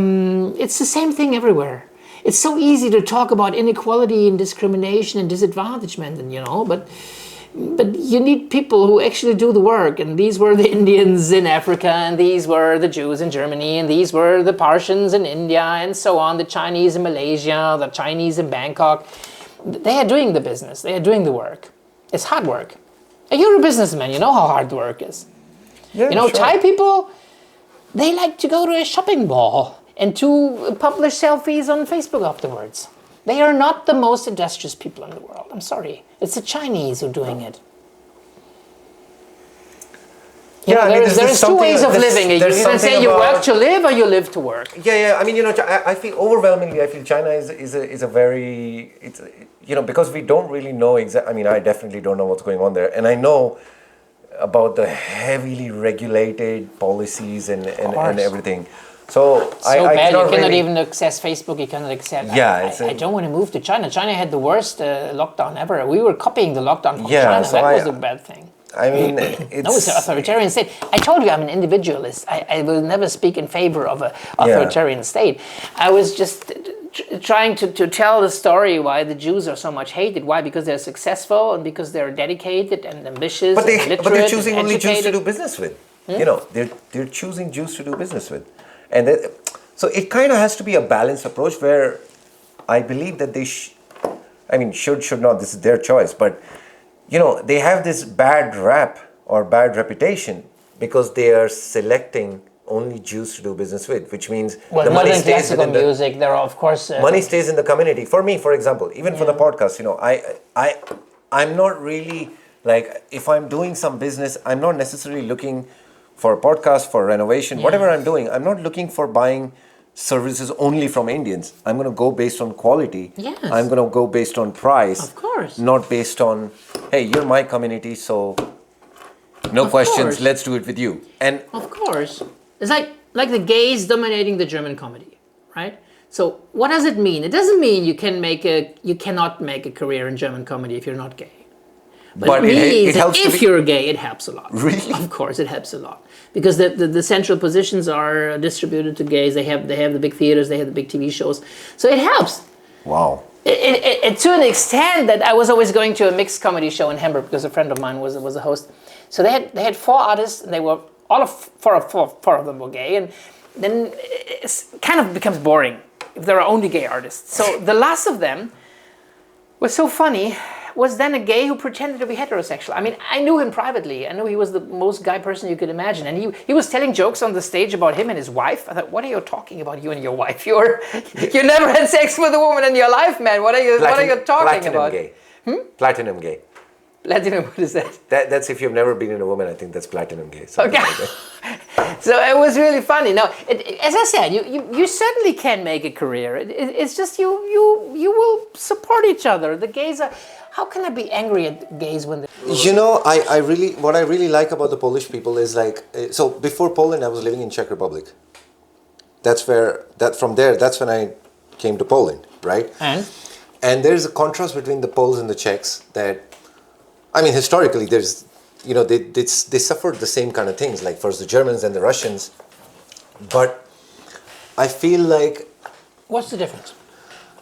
it's the same thing everywhere. It's so easy to talk about inequality and discrimination and disadvantagement, and but you need people who actually do the work. And these were the Indians in Africa, and these were the Jews in Germany, and these were the Parsians in India, and so on, the Chinese in Malaysia, the Chinese in Bangkok. They are doing the business. They are doing the work. It's hard work. And you're a businessman. You know how hard the work is. Yeah, sure. Thai people, they like to go to a shopping mall and to publish selfies on Facebook afterwards. They are not the most industrious people in the world. I'm sorry. It's the Chinese who are doing it. There's two ways of living. You can say you work to live or you live to work. Yeah. I mean, I feel overwhelmingly, I feel China is a very, because we don't really know exactly, I mean, I definitely don't know what's going on there. And I know about the heavily regulated policies and everything. So I bad, cannot you cannot really, even access Facebook, you cannot access... Yeah, I don't want to move to China. China had the worst lockdown ever. We were copying the lockdown from China. So that was a bad thing. I mean, it's... No, it's an authoritarian state. I told you I'm an individualist. I will never speak in favor of an authoritarian state. I was just trying to tell the story why the Jews are so much hated. Why? Because they're successful and because they're dedicated and ambitious and literate. But they're choosing only Jews to do business with. They're choosing Jews to do business with. And so it kind of has to be a balanced approach where I believe that they should not, this is their choice, but they have this bad rap or bad reputation because they are selecting only Jews to do business with, which means the money stays in the music. There are, of course, money stays in the community. For me, for example, even for the podcast, I'm not really like, if I'm doing some business, I'm not necessarily looking for a podcast, for renovation, whatever I'm doing, I'm not looking for buying services only from Indians. I'm going to go based on quality. Yes. I'm going to go based on price. Of course. Not based on, hey, you're my community, so no questions, let's do it with you. And of course. It's like the gays dominating the German comedy, right? So what does it mean? It doesn't mean you cannot make a career in German comedy if you're not gay. But it means that if you're gay, it helps a lot. Really? Of course, it helps a lot. Because the central positions are distributed to gays. They have the big theaters, they have the big TV shows. So it helps. Wow. It to an extent that I was always going to a mixed comedy show in Hamburg because a friend of mine was a host. So they had 4 artists, and they were four of them were gay, and then it kind of becomes boring if there are only gay artists. So the last of them was so funny. Was then a gay who pretended to be heterosexual. I mean, I knew him privately. I knew he was the most guy person you could imagine. And he was telling jokes on the stage about him and his wife. I thought, what are you talking about, you and your wife? You never had sex with a woman in your life, man. What are you talking about? Gay. Platinum gay. Platinum, what is that? That's if you've never been in a woman, I think that's platinum gay. Okay. Like so it was really funny. Now, as I said, you certainly can make a career. It's just you will support each other. The gays are... How can I be angry at gays when they... what I really like about the Polish people is so before Poland, I was living in Czech Republic. That's when I came to Poland, right? And there's a contrast between the Poles and the Czechs that, I mean, historically, there's, they suffered the same kind of things, like first the Germans and the Russians. But I feel like... What's the difference?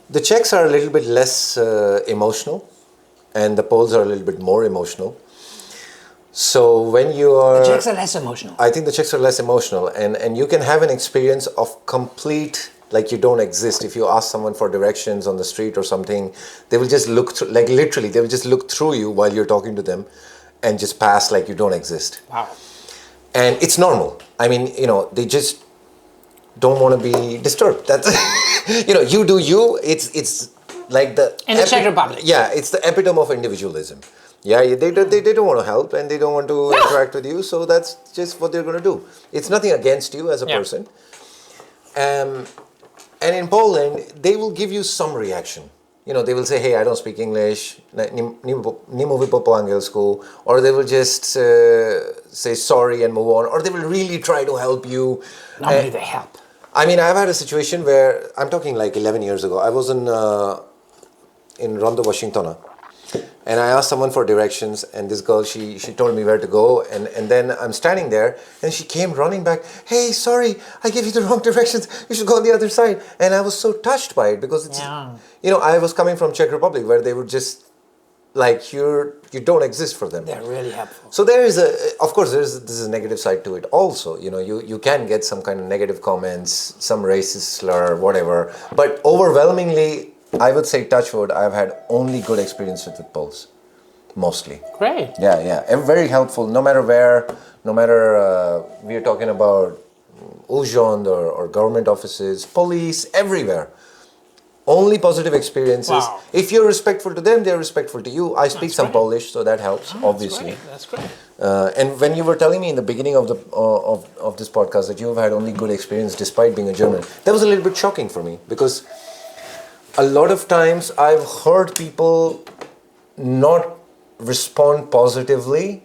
The Czechs are a little bit less emotional. And the Poles are a little bit more emotional. So when you are... The Czechs are less emotional. I think the Czechs are less emotional. And you can have an experience of complete like you don't exist. If you ask someone for directions on the street or something, they will just look through, like literally, they will just look through you while you're talking to them and just pass like you don't exist. Wow. And it's normal. I mean, they just don't want to be disturbed. That's, you do you. It's like the... In the Czech Republic. Yeah, it's the epitome of individualism. Yeah, they don't want to help and they don't want to interact with you, so that's just what they're going to do. It's nothing against you as a person. And in Poland, they will give you some reaction. They will say, hey, I don't speak English, nie mówię po angielsku, or they will just say sorry and move on, or they will really try to help you. Normally they help. I mean, I've had a situation where, I'm talking like 11 years ago, I was in Rondo, Washington, and I asked someone for directions, and this girl, she told me where to go, and then I'm standing there, and she came running back, hey, sorry, I gave you the wrong directions, you should go on the other side. And I was so touched by it, because it's, I was coming from Czech Republic, where they would just, like, you don't exist for them. They're really helpful. So there is of course, this is a negative side to it also. You can get some kind of negative comments, some racist slur, whatever, but overwhelmingly, I would say, touch wood, I've had only good experiences with Poles, mostly. Great. Yeah. Very helpful, no matter where, no matter we are talking about urząd or government offices, police, everywhere. Only positive experiences. Wow. If you're respectful to them, they're respectful to you. I speak some Polish, so that helps, obviously. That's great. And when you were telling me in the beginning of the of this podcast that you've had only good experience despite being a German, that was a little bit shocking for me, because a lot of times I've heard people not respond positively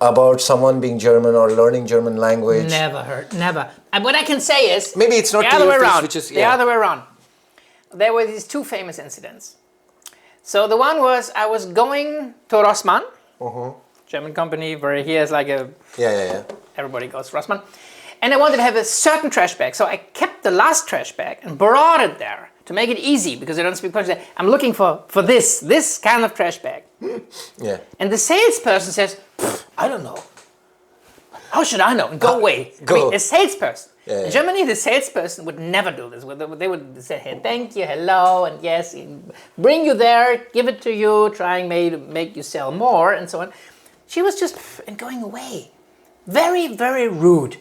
about someone being German or learning German language. Never. And what I can say is... Maybe it's not the other way around. which is... The other way around. There were these two famous incidents. So the one was, I was going to Rossmann, German company, where here is like a... Yeah. Everybody goes to Rossmann. And I wanted to have a certain trash bag. So I kept the last trash bag and brought it there to make it easy, because I don't speak Polish. I'm looking for this kind of trash bag. Yeah. And the salesperson says, I don't know. How should I know? Go away. Go. I mean, a salesperson. Yeah. In Germany, the salesperson would never do this. They would say, hey, thank you, hello, and yes, bring you there, give it to you, trying to make you sell more, and so on. She was just going away. Very, very rude.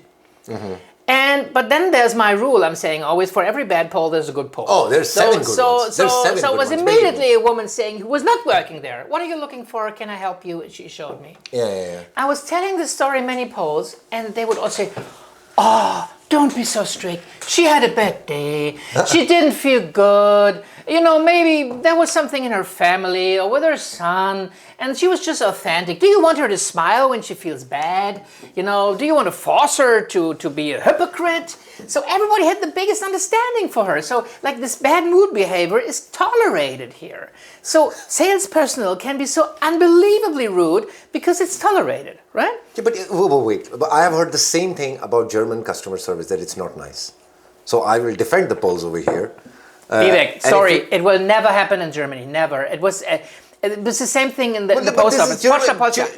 But then there's my rule. I'm saying always, for every bad Pole, there's a good Pole. Oh, there's seven good ones. So it was immediately a woman saying, who was not working there, what are you looking for? Can I help you? And she showed me. Yeah. I was telling this story many Poles, and they would all say, oh, don't be so strict. She had a bad day. She didn't feel good. Maybe there was something in her family or with her son, and she was just authentic. Do you want her to smile when she feels bad? Do you want to force her to be a hypocrite? So everybody had the biggest understanding for her. So like this bad mood behavior is tolerated here. So sales personnel can be so unbelievably rude because it's tolerated, right? Yeah, but wait. But I have heard the same thing about German customer service, that it's not nice. So I will defend the Poles over here. Vivek, sorry, it will never happen in Germany. Never. It was the same thing in the post office.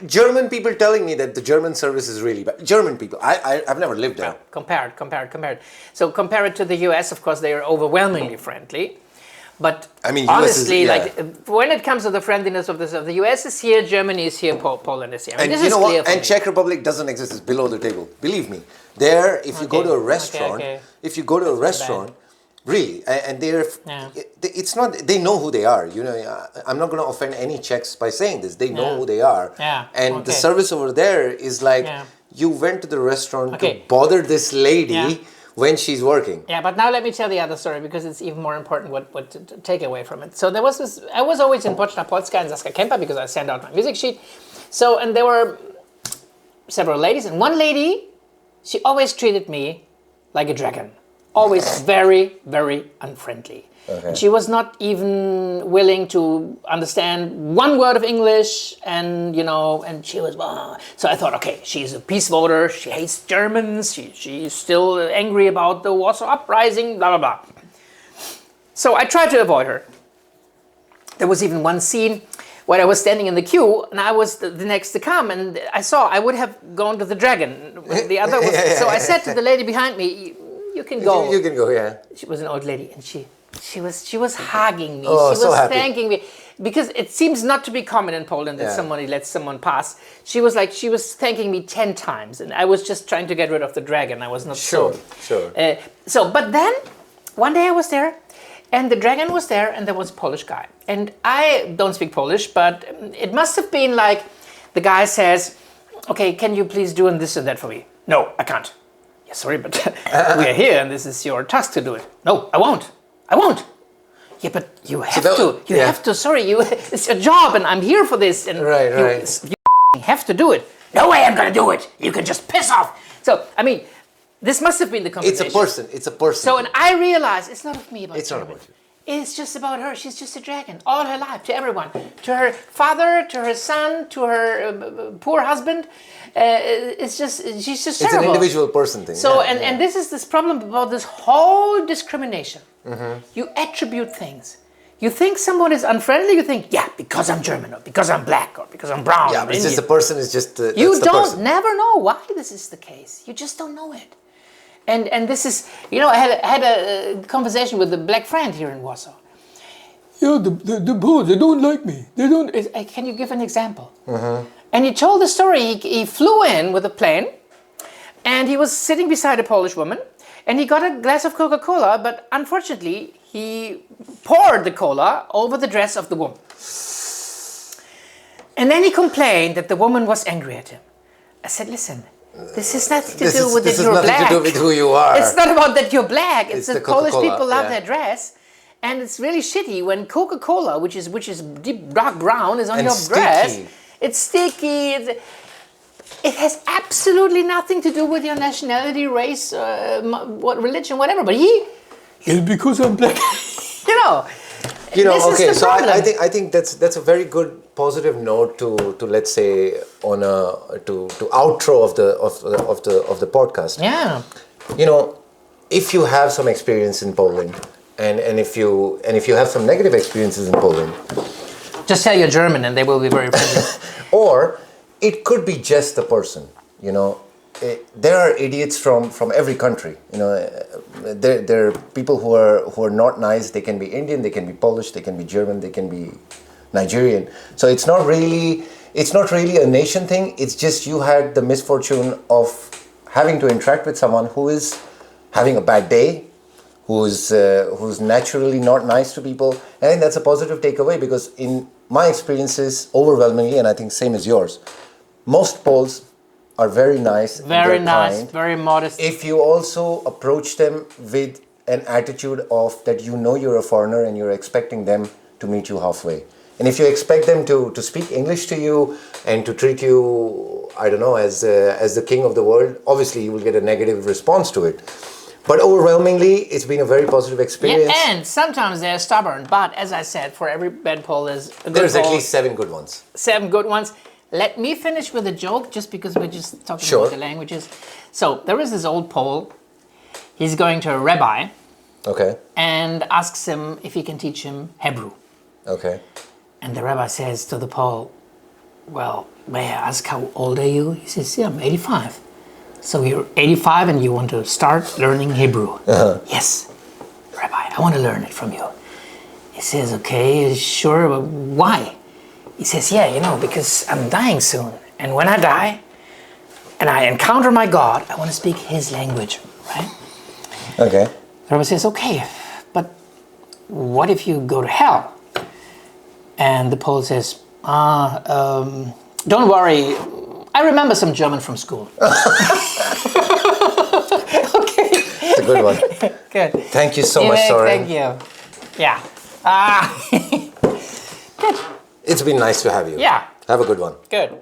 German people telling me that the German service is really bad. German people. I've never lived there. Compared. So compare it to the US, of course, they are overwhelmingly friendly. But I mean, honestly, when it comes to the friendliness of the US is here, Germany is here, Poland is here. And this you know is what? And Czech Republic doesn't exist. It's below the table. Believe me. There, if you go to a restaurant, really, and it's not, they know who they are. I'm not going to offend any Czechs by saying this. They know who they are. And the service over there is like, you went to the restaurant to bother this lady when she's working. Yeah, but now let me tell the other story, because it's even more important what to take away from it. So there was this, I was always in Poczta Polska and Zaska Kempa because I sent out my music sheet. So, and there were several ladies, and one lady, she always treated me like a dragon. Always very, very unfriendly. Okay. She was not even willing to understand one word of English, and and she was, so I thought, okay, she's a peace voter, she hates Germans, she's still angry about the Warsaw Uprising, blah, blah, blah. So I tried to avoid her. There was even one scene where I was standing in the queue, and I was the next to come, and I would have gone to the dragon. The other was, so I said to the lady behind me, you can go. You can go, yeah. She was an old lady, and she was hugging me. Oh, she so was happy. thanking me, because it seems not to be common in Poland that somebody lets someone pass. She was thanking me 10 times, and I was just trying to get rid of the dragon. I was not Sure. But then one day I was there, and the dragon was there, and there was a Polish guy, and I don't speak Polish, but it must have been like the guy says, "Okay, can you please do this and that for me?" "No, I can't." "Yeah, sorry, but we are here, and this is your task to do it." "No, I won't. I won't." "Yeah, but you have to. You have to. Sorry, it's your job, and I'm here for this. And you have to do it." "No way, I'm gonna do it. You can just piss off." So, I mean, this must have been the conversation. It's a person. So, and I realized it's not of me about It's not German. about you. It's just about her. She's just a dragon all her life, to everyone, to her father, to her son, to her poor husband. She's just It's terrible. an individual person thing. So, and this is this problem about this whole discrimination. You attribute things. You think someone is unfriendly, you think, yeah, because I'm German, or because I'm black, or because I'm brown. Yeah, or but it's just Indian. the person is just the You that's the don't person. never know why this is the case. You just don't know it. And this is, I had a conversation with a black friend here in Warsaw. Yeah, the Poles, they don't like me. They don't. Can you give an example? And he told the story. He flew in with a plane, and he was sitting beside a Polish woman, and he got a glass of Coca-Cola, but unfortunately, he poured the cola over the dress of the woman. And then he complained that the woman was angry at him. I said, listen, this has nothing to do with that you're black. This has nothing to do with who you are. It's not about that you're black. It's that the Polish Coca-Cola, people love their dress. And it's really shitty when Coca-Cola, which is deep dark brown, is on And your sticky. dress. It's sticky. It has absolutely nothing to do with your nationality, race, what religion, whatever. But it's because I'm black. This okay. is the So problem. I think that's a very good positive note to let's say on to outro of the podcast. Yeah. If you have some experience in Poland, and if you have some negative experiences in Poland, Just tell you're German and they will be very friendly. or it could be just the person. There are idiots from every country. There are people who are not nice. They can be Indian, they can be Polish, they can be German, they can be Nigerian. So it's not really a nation thing. It's just you had the misfortune of having to interact with someone who is having a bad day, who's naturally not nice to people. And I think that's a positive takeaway, because in my experiences, overwhelmingly, and I think same as yours, most Poles are very nice, Very and they're nice, kind. very modest. If you also approach them with an attitude of that you're a foreigner and you're expecting them to meet you halfway. And if you expect them to speak English to you and to treat you, I don't know, as the king of the world, obviously you will get a negative response to it. But overwhelmingly, it's been a very positive experience. Yeah, and sometimes they're stubborn. But as I said, for every bad Pole, There's at least 7 good ones. 7 good ones. Let me finish with a joke, just because we're just talking Sure. about the languages. So there is this old Pole. He's going to a rabbi Okay. and asks him if he can teach him Hebrew. Okay. And the rabbi says to the Pole, well, may I ask how old are you? He says, yeah, I'm 85. So you're 85 and you want to start learning Hebrew? Yes, Rabbi, I want to learn it from you. He says, okay, sure, but why? He says, yeah, because I'm dying soon. And when I die and I encounter my God, I want to speak his language, right? Okay. The rabbi says, okay, but what if you go to hell? And the Pole says, don't worry, I remember some German from school. Okay. It's a good one. Good. Thank you so much, Soren. Thank you. Yeah. Good. It's been nice to have you. Yeah. Have a good one. Good.